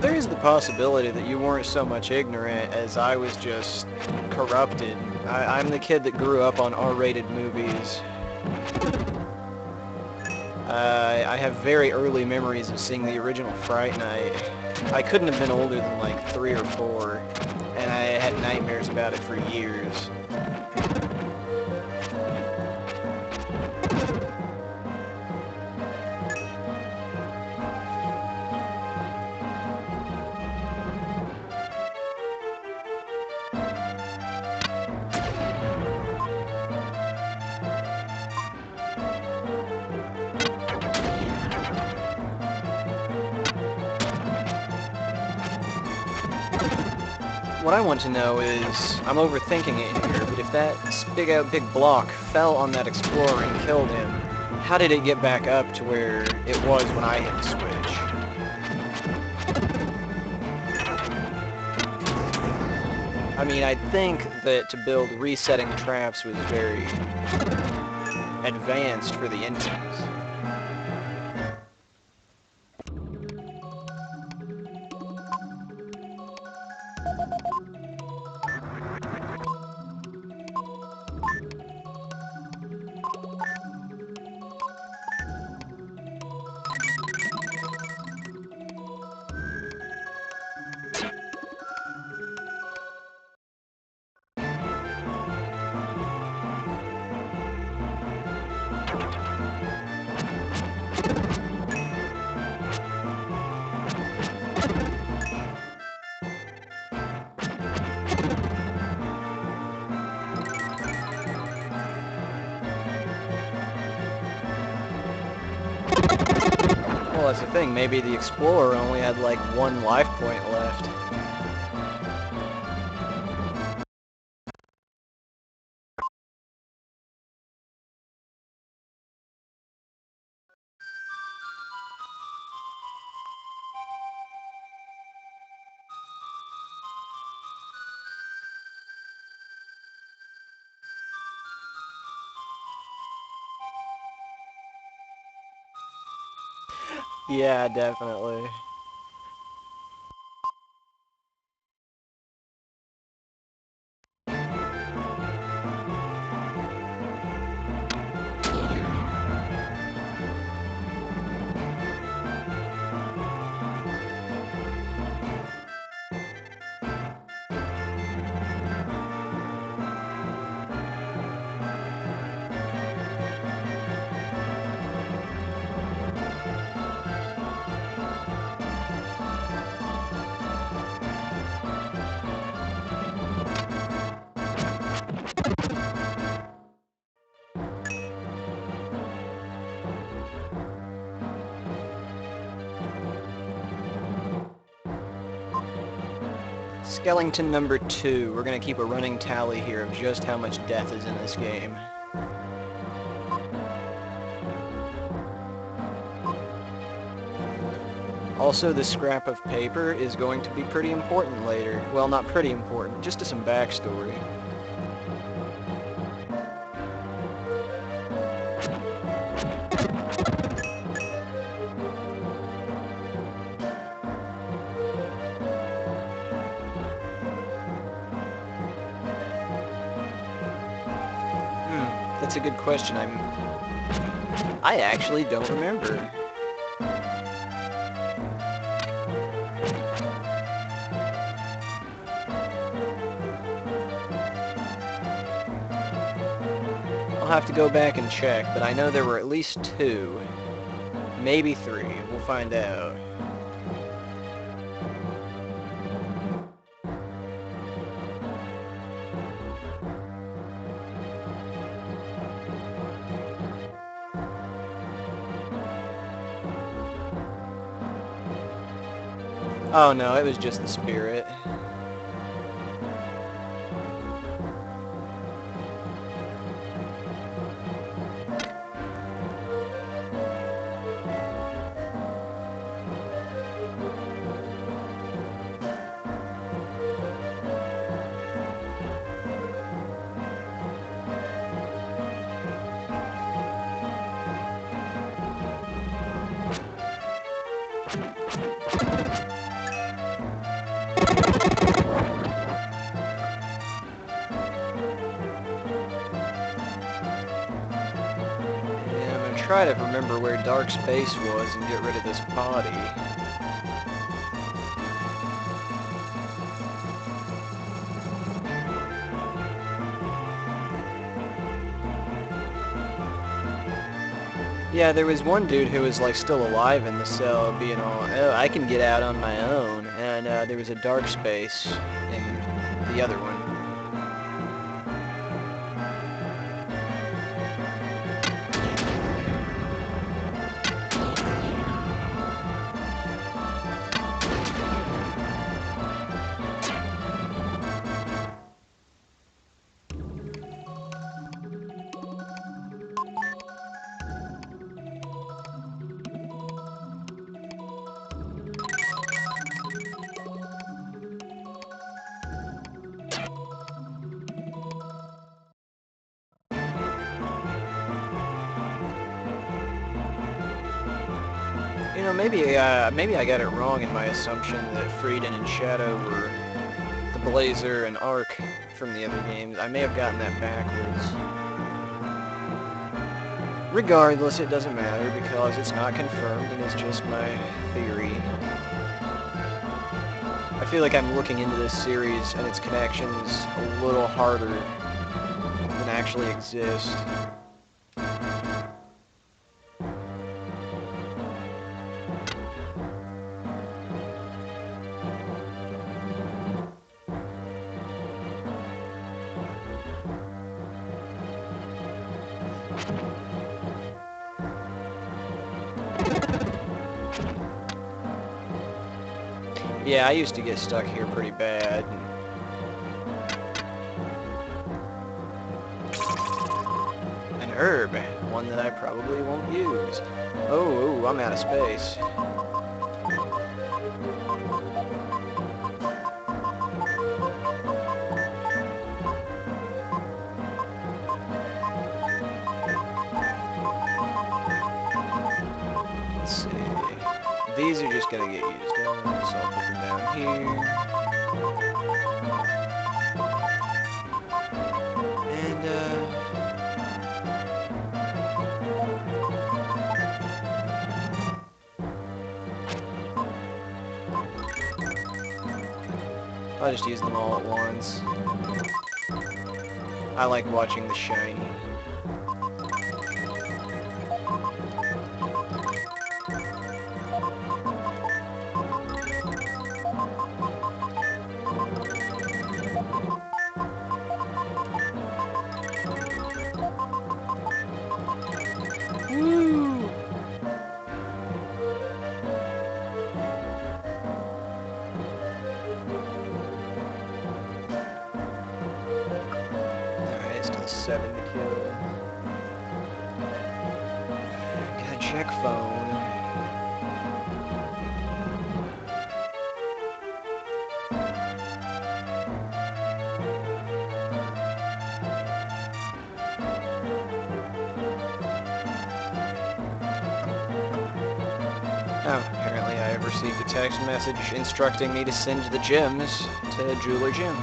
there is the possibility that you weren't so much ignorant as I was just corrupted. I'm the kid that grew up on R-rated movies. I have very early memories of seeing the original Fright Night. I couldn't have been older than like 3 or 4, and I had nightmares about it for years. What I want to know is, I'm overthinking it here, but if that big block fell on that explorer and killed him, how did it get back up to where it was when I hit the switch? I mean, I'd think that to build resetting traps was very advanced for the instincts. Well, that's the thing. Maybe the Explorer only had like 1 life point left. Yeah, definitely. Skellington number 2. We're going to keep a running tally here of just how much death is in this game. Also, this scrap of paper is going to be pretty important later. Well, not pretty important, just to some backstory. That's a good question. I actually don't remember. I'll have to go back and check, but I know there were at least 2. Maybe 3. We'll find out. Oh no, it was just the spirit. try to remember where dark space was and get rid of this body. Yeah, there was one dude who was like still alive in the cell, being all, "Oh, I can get out on my own," and there was a dark space in the other one. You know, maybe I got it wrong in my assumption that Frieden and Shadow were the Blazer and Arc from the other games. I may have gotten that backwards. Regardless, it doesn't matter because it's not confirmed and it's just my theory. I feel like I'm looking into this series and its connections a little harder than actually exist. Yeah, I used to get stuck here pretty bad. An herb, one that I probably won't use. Oh, I'm out of space. Let's see. These are just gonna get used up, so I'll put them down here. And, I'll just use them all at once. I like watching the shiny. Woo! Alright, still 7 to kill. Gotta check phone. Oh, apparently I have received a text message instructing me to send the gems to Jeweler Jim.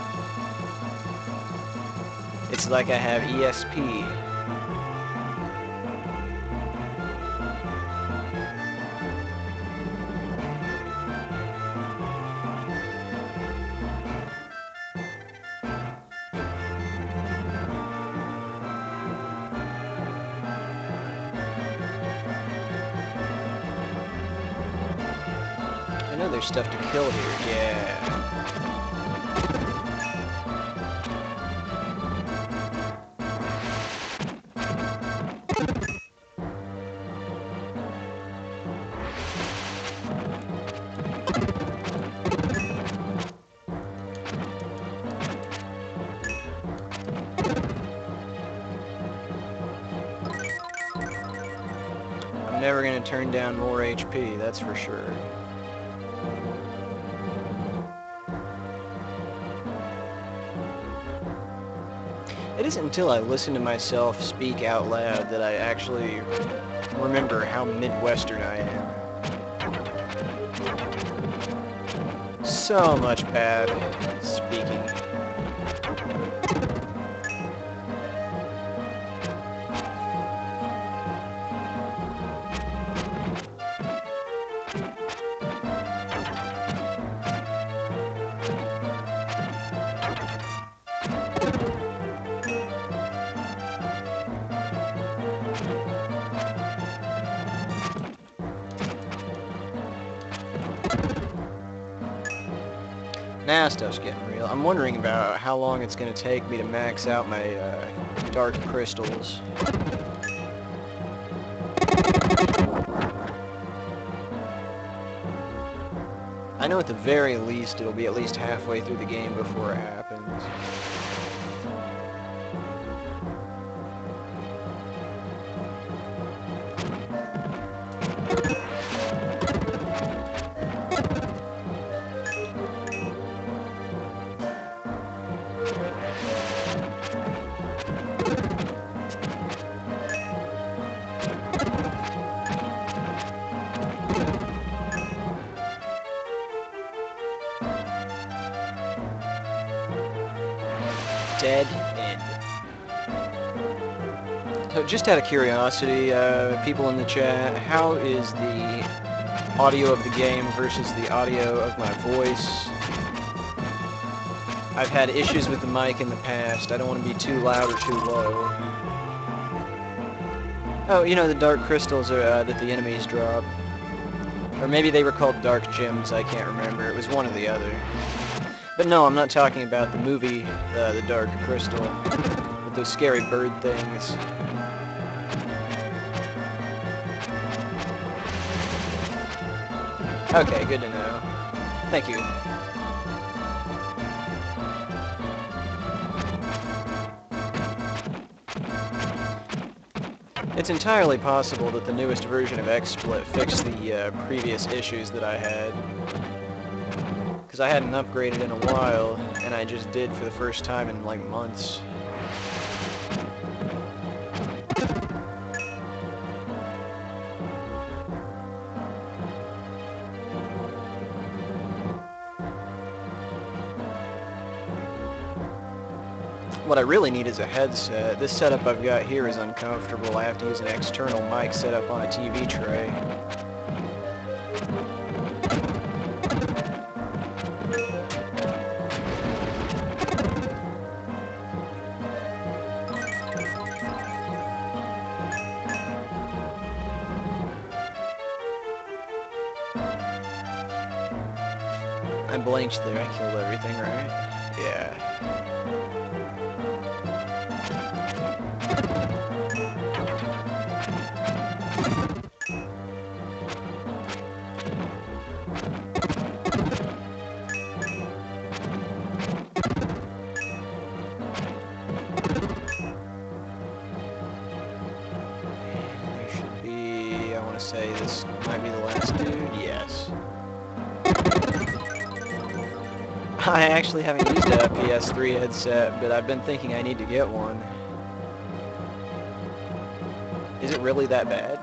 It's like I have ESP. I know there's stuff to kill here, yeah. I'm never gonna turn down more HP, that's for sure. It isn't until I listen to myself speak out loud that I actually remember how Midwestern I am. So much bad speaking. Now stuff's getting real. I'm wondering about how long it's going to take me to max out my dark crystals. I know at the very least it'll be at least halfway through the game before it happens. Dead end. So just out of curiosity, people in the chat, how is the audio of the game versus the audio of my voice? I've had issues with the mic in the past. I don't want to be too loud or too low. Oh, you know, the dark crystals are, that the enemies drop. Or maybe they were called dark gems, I can't remember. It was one or the other. But no, I'm not talking about the movie, The Dark Crystal, with those scary bird things. Okay, good to know. Thank you. It's entirely possible that the newest version of XSplit fixed the previous issues that I had. Because I hadn't upgraded in a while, and I just did for the first time in like months. What I really need is a headset. This setup I've got here is uncomfortable. I have to use an external mic set up on a TV tray. I blinked there. I killed everything, right? Yeah. There should be, I want to say this might be the last dude. Yes. I actually haven't used a PS3 headset, but I've been thinking I need to get one. Is it really that bad?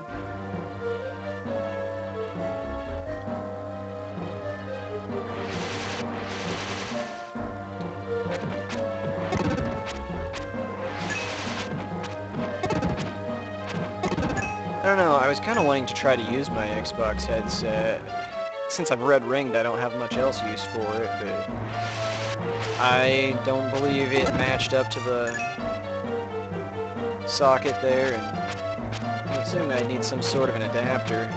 I don't know, I was kind of wanting to try to use my Xbox headset. Since I've red ringed, I don't have much else use for it, but I don't believe it matched up to the socket there, and I'm assuming I need some sort of an adapter.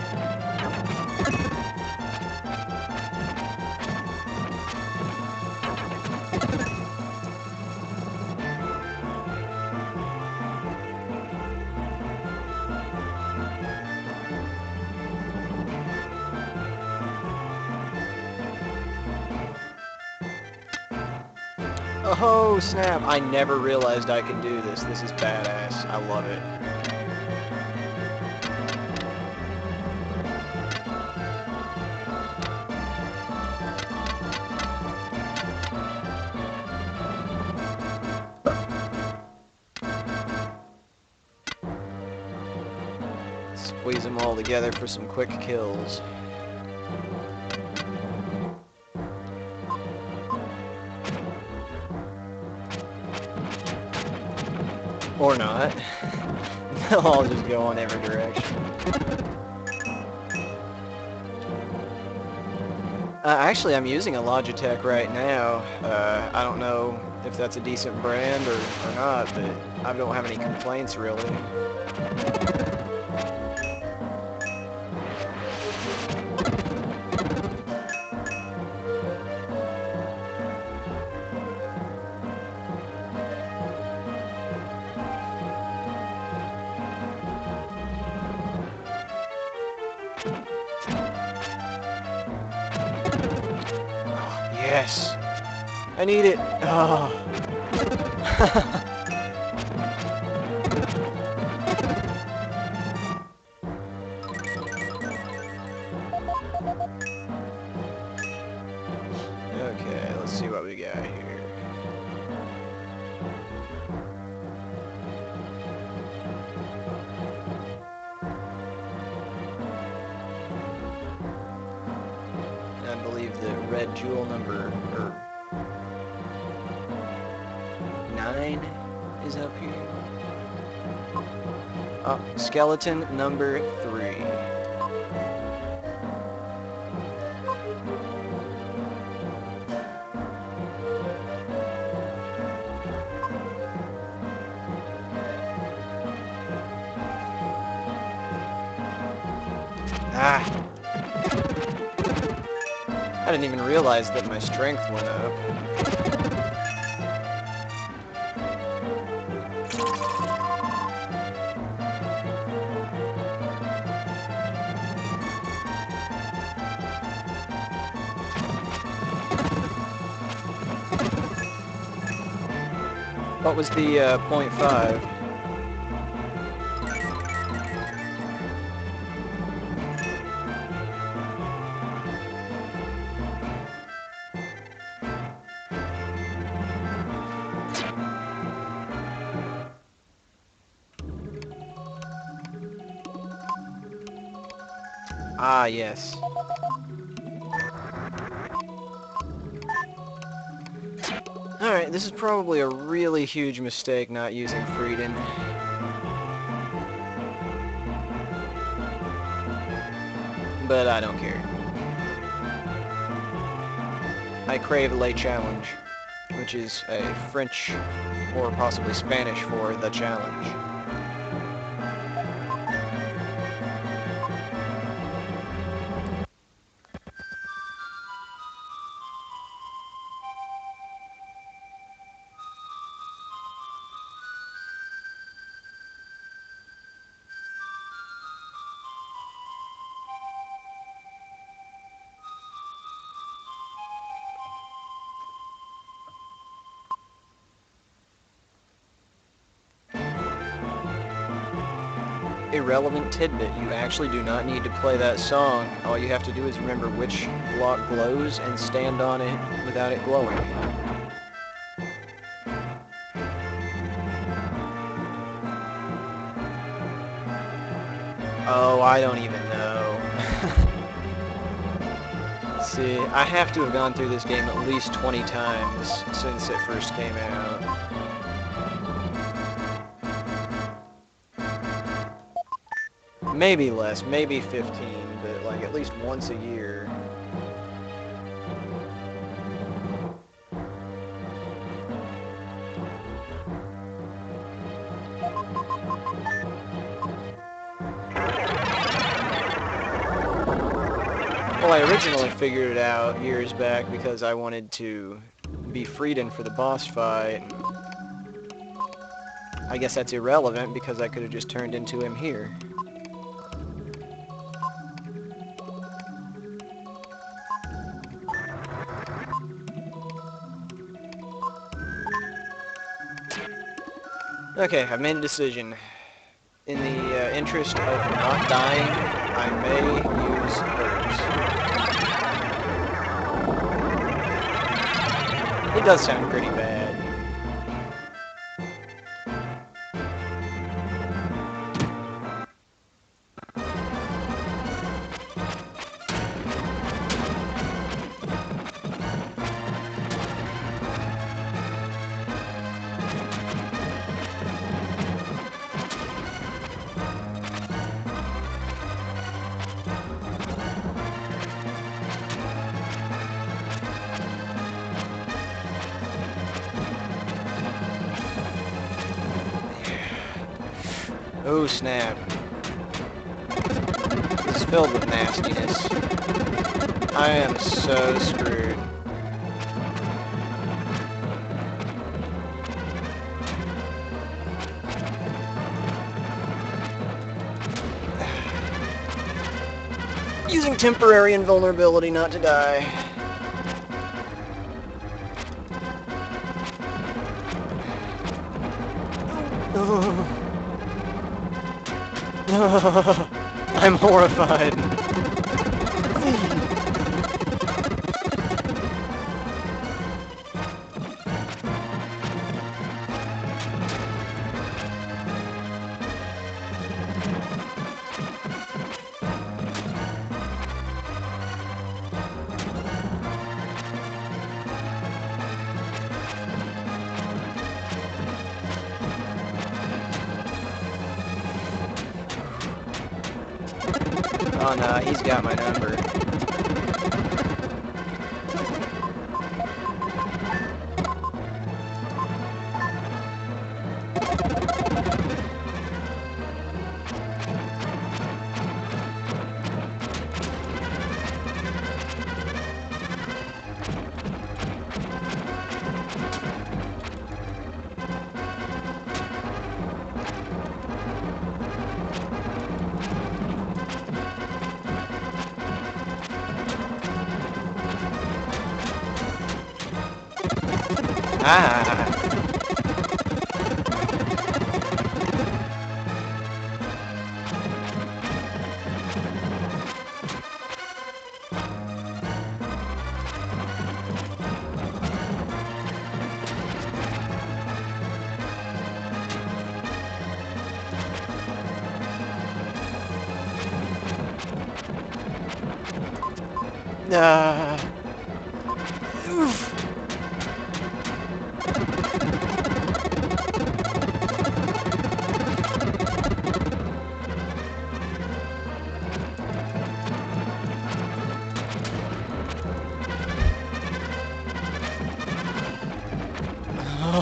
Oh snap, I never realized I could do this. This is badass. I love it. Squeeze them all together for some quick kills. Or not. They'll all just go in every direction. Actually, I'm using a Logitech right now. I don't know if that's a decent brand or not, but I don't have any complaints really. Yes! I need it! Oh. Okay, let's see what we got here. I believe the red jewel number 9 is up here. Oh, skeleton number 3. Ah! I didn't even realize that my strength went up. What was the .5? Ah, yes. Alright, this is probably a really huge mistake not using Frieden. But I don't care. I crave a late challenge, which is a French or possibly Spanish for the challenge. Irrelevant tidbit, you actually do not need to play that song. All you have to do is remember which block glows and stand on it without it glowing. Oh, I don't even know. See, I have to have gone through this game at least 20 times since it first came out. Maybe less, maybe 15, but like at least once a year. Well, I originally figured it out years back because I wanted to be Frieden for the boss fight. I guess that's irrelevant because I could have just turned into him here. Okay, I've made a decision. In the interest of not dying, I may use herbs. It does sound pretty bad. Oh snap. This is filled with nastiness. I am so screwed. Using temporary invulnerability not to die. I'm horrified. Oh no, he's got my number. Ah. Oof.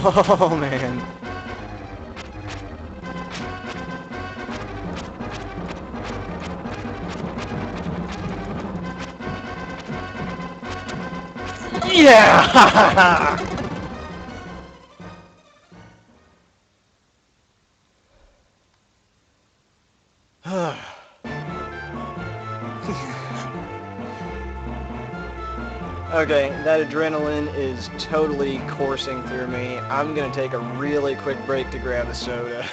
Oh man. Yeah! Okay, that adrenaline is totally coursing through me. I'm gonna take a really quick break to grab a soda.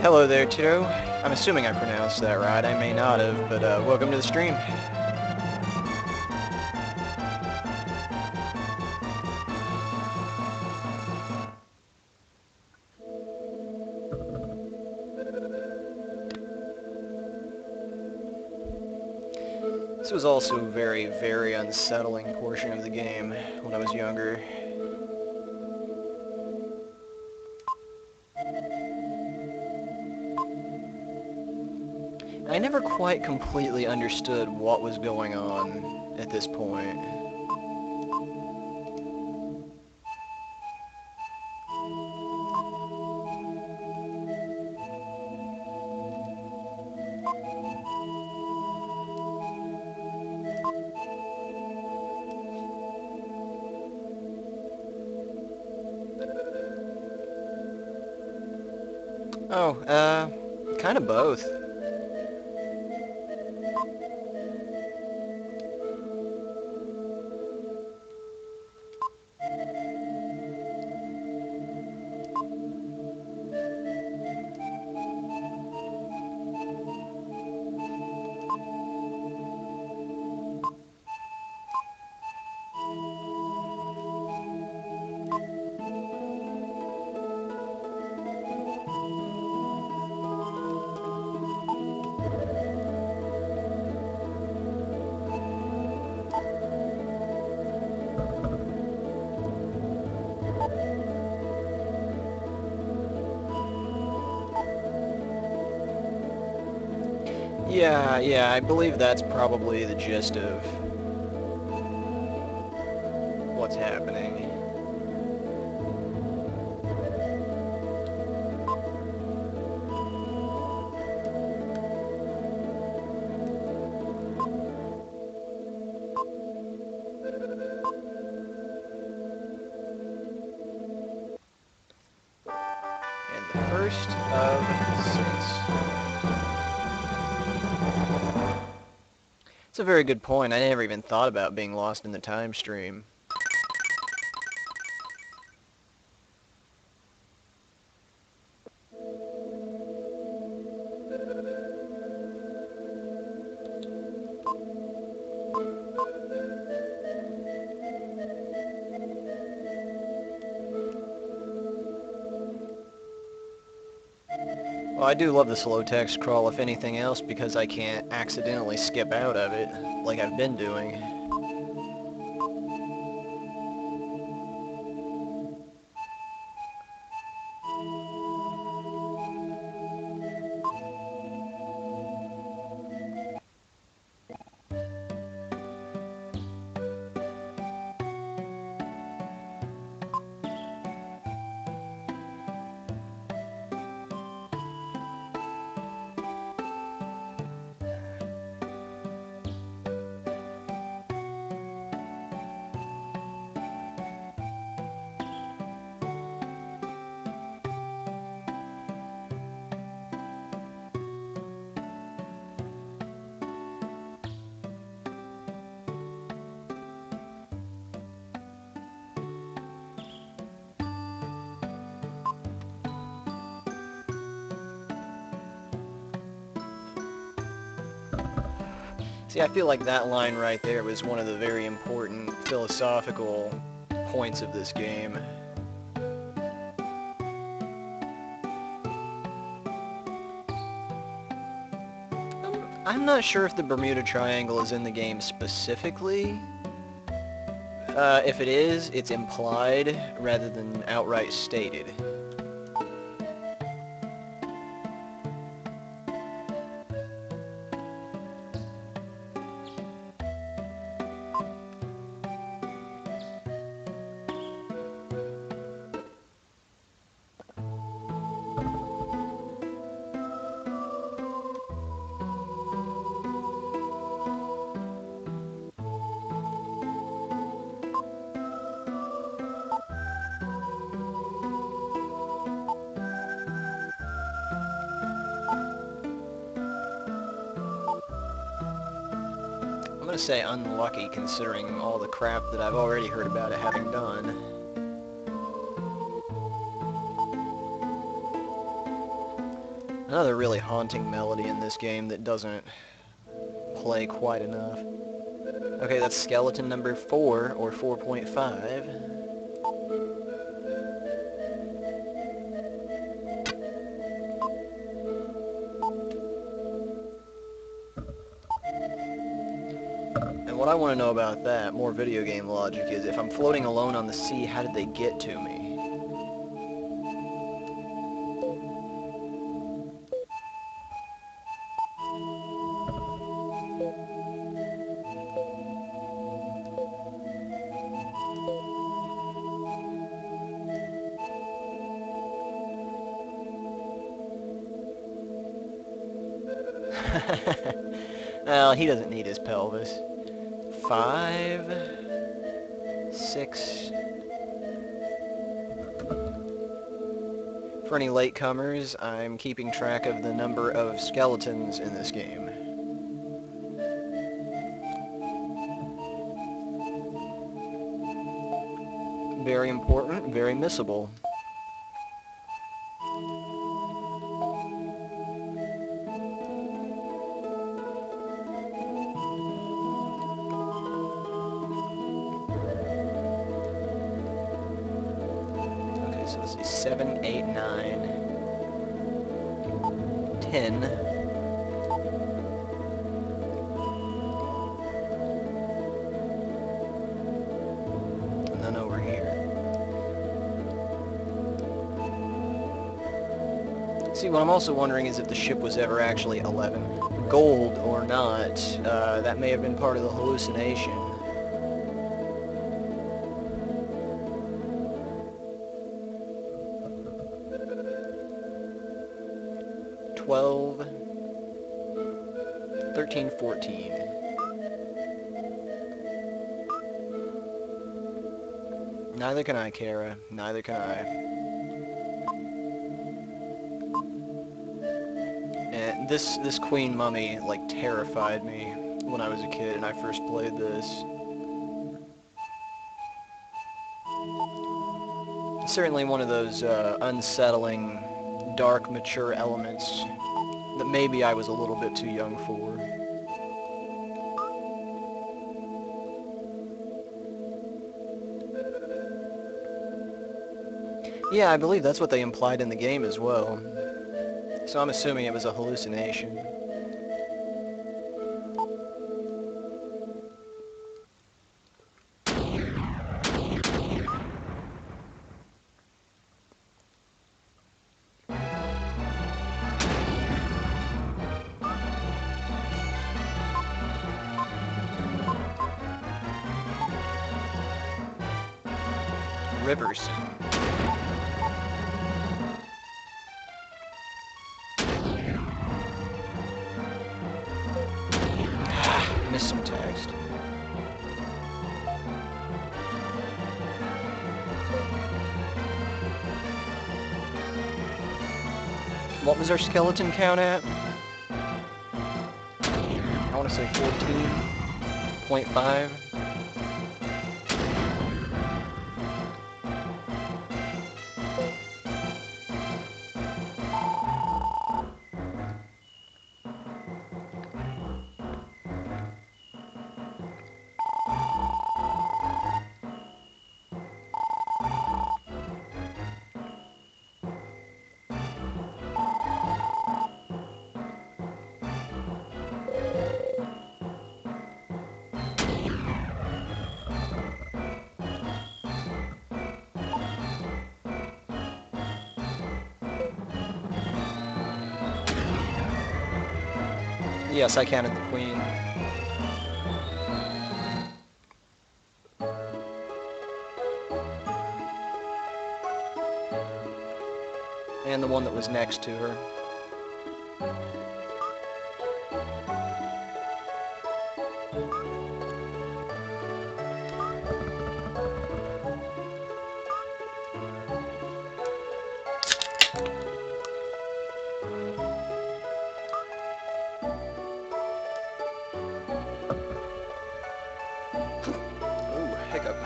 Hello there, Tito. I'm assuming I pronounced that right. I may not have, but welcome to the stream. This was also a very, very unsettling portion of the game when I was younger. I never quite completely understood what was going on at this point. Oh, kind of both. Yeah, I believe that's probably the gist of what's happening. And the first of 6. It's a very good point. I never even thought about being lost in the time stream. Well, I do love the slow text crawl, if anything else, because I can't accidentally skip out of it, like I've been doing. See, I feel like that line right there was one of the very important philosophical points of this game. I'm not sure if the Bermuda Triangle is in the game specifically. If it is, it's implied rather than outright stated. I'm gonna say unlucky considering all the crap that I've already heard about it having done. Another really haunting melody in this game that doesn't play quite enough. Okay, that's skeleton number 4, or 4.5. And what I want to know about that, more video game logic, is if I'm floating alone on the sea, how did they get to me? Well, he doesn't need his pelvis. 5, 6. For any latecomers, I'm keeping track of the number of skeletons in this game. Very important, very missable. Okay, so let's see, 7, 8, 9, 10. And then over here. See, what I'm also wondering is if the ship was ever actually 11. Gold or not, that may have been part of the hallucination. 12, 13, 14. Neither can I, Kara. Neither can I. And this queen mummy, like, terrified me when I was a kid and I first played this. Certainly one of those unsettling, dark, mature elements that maybe I was a little bit too young for. Yeah, I believe that's what they implied in the game as well. So I'm assuming it was a hallucination. Rivers. Missed some text. What was our skeleton count at? I want to say 14.5. Yes, I counted the queen. And the one that was next to her. Ooh, hiccup.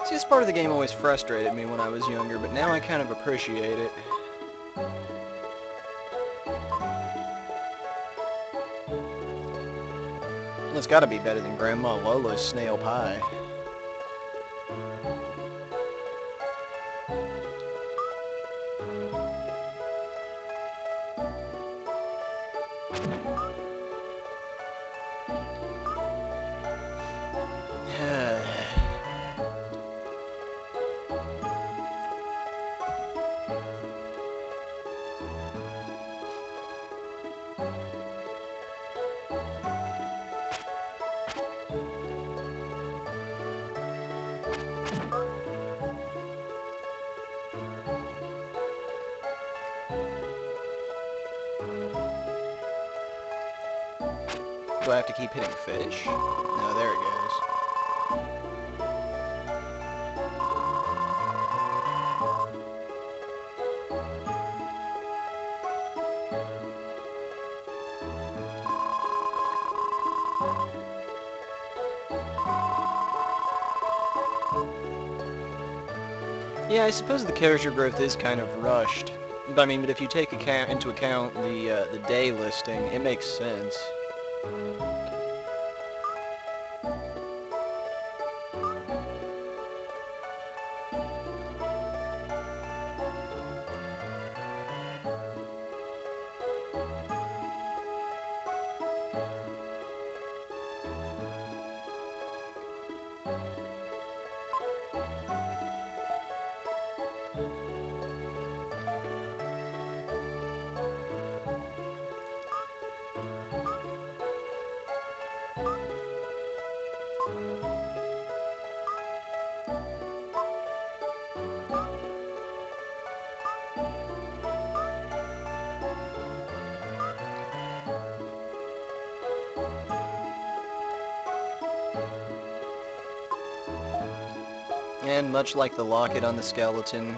See, this part of the game always frustrated me when I was younger, but now I kind of appreciate it. Well, it's gotta be better than Grandma Lola's snail pie. Do I have to keep hitting fish? No, there it goes. Yeah, I suppose the character growth is kind of rushed. But I mean, but if you take into account the day listing, it makes sense. And much like the locket on the skeleton,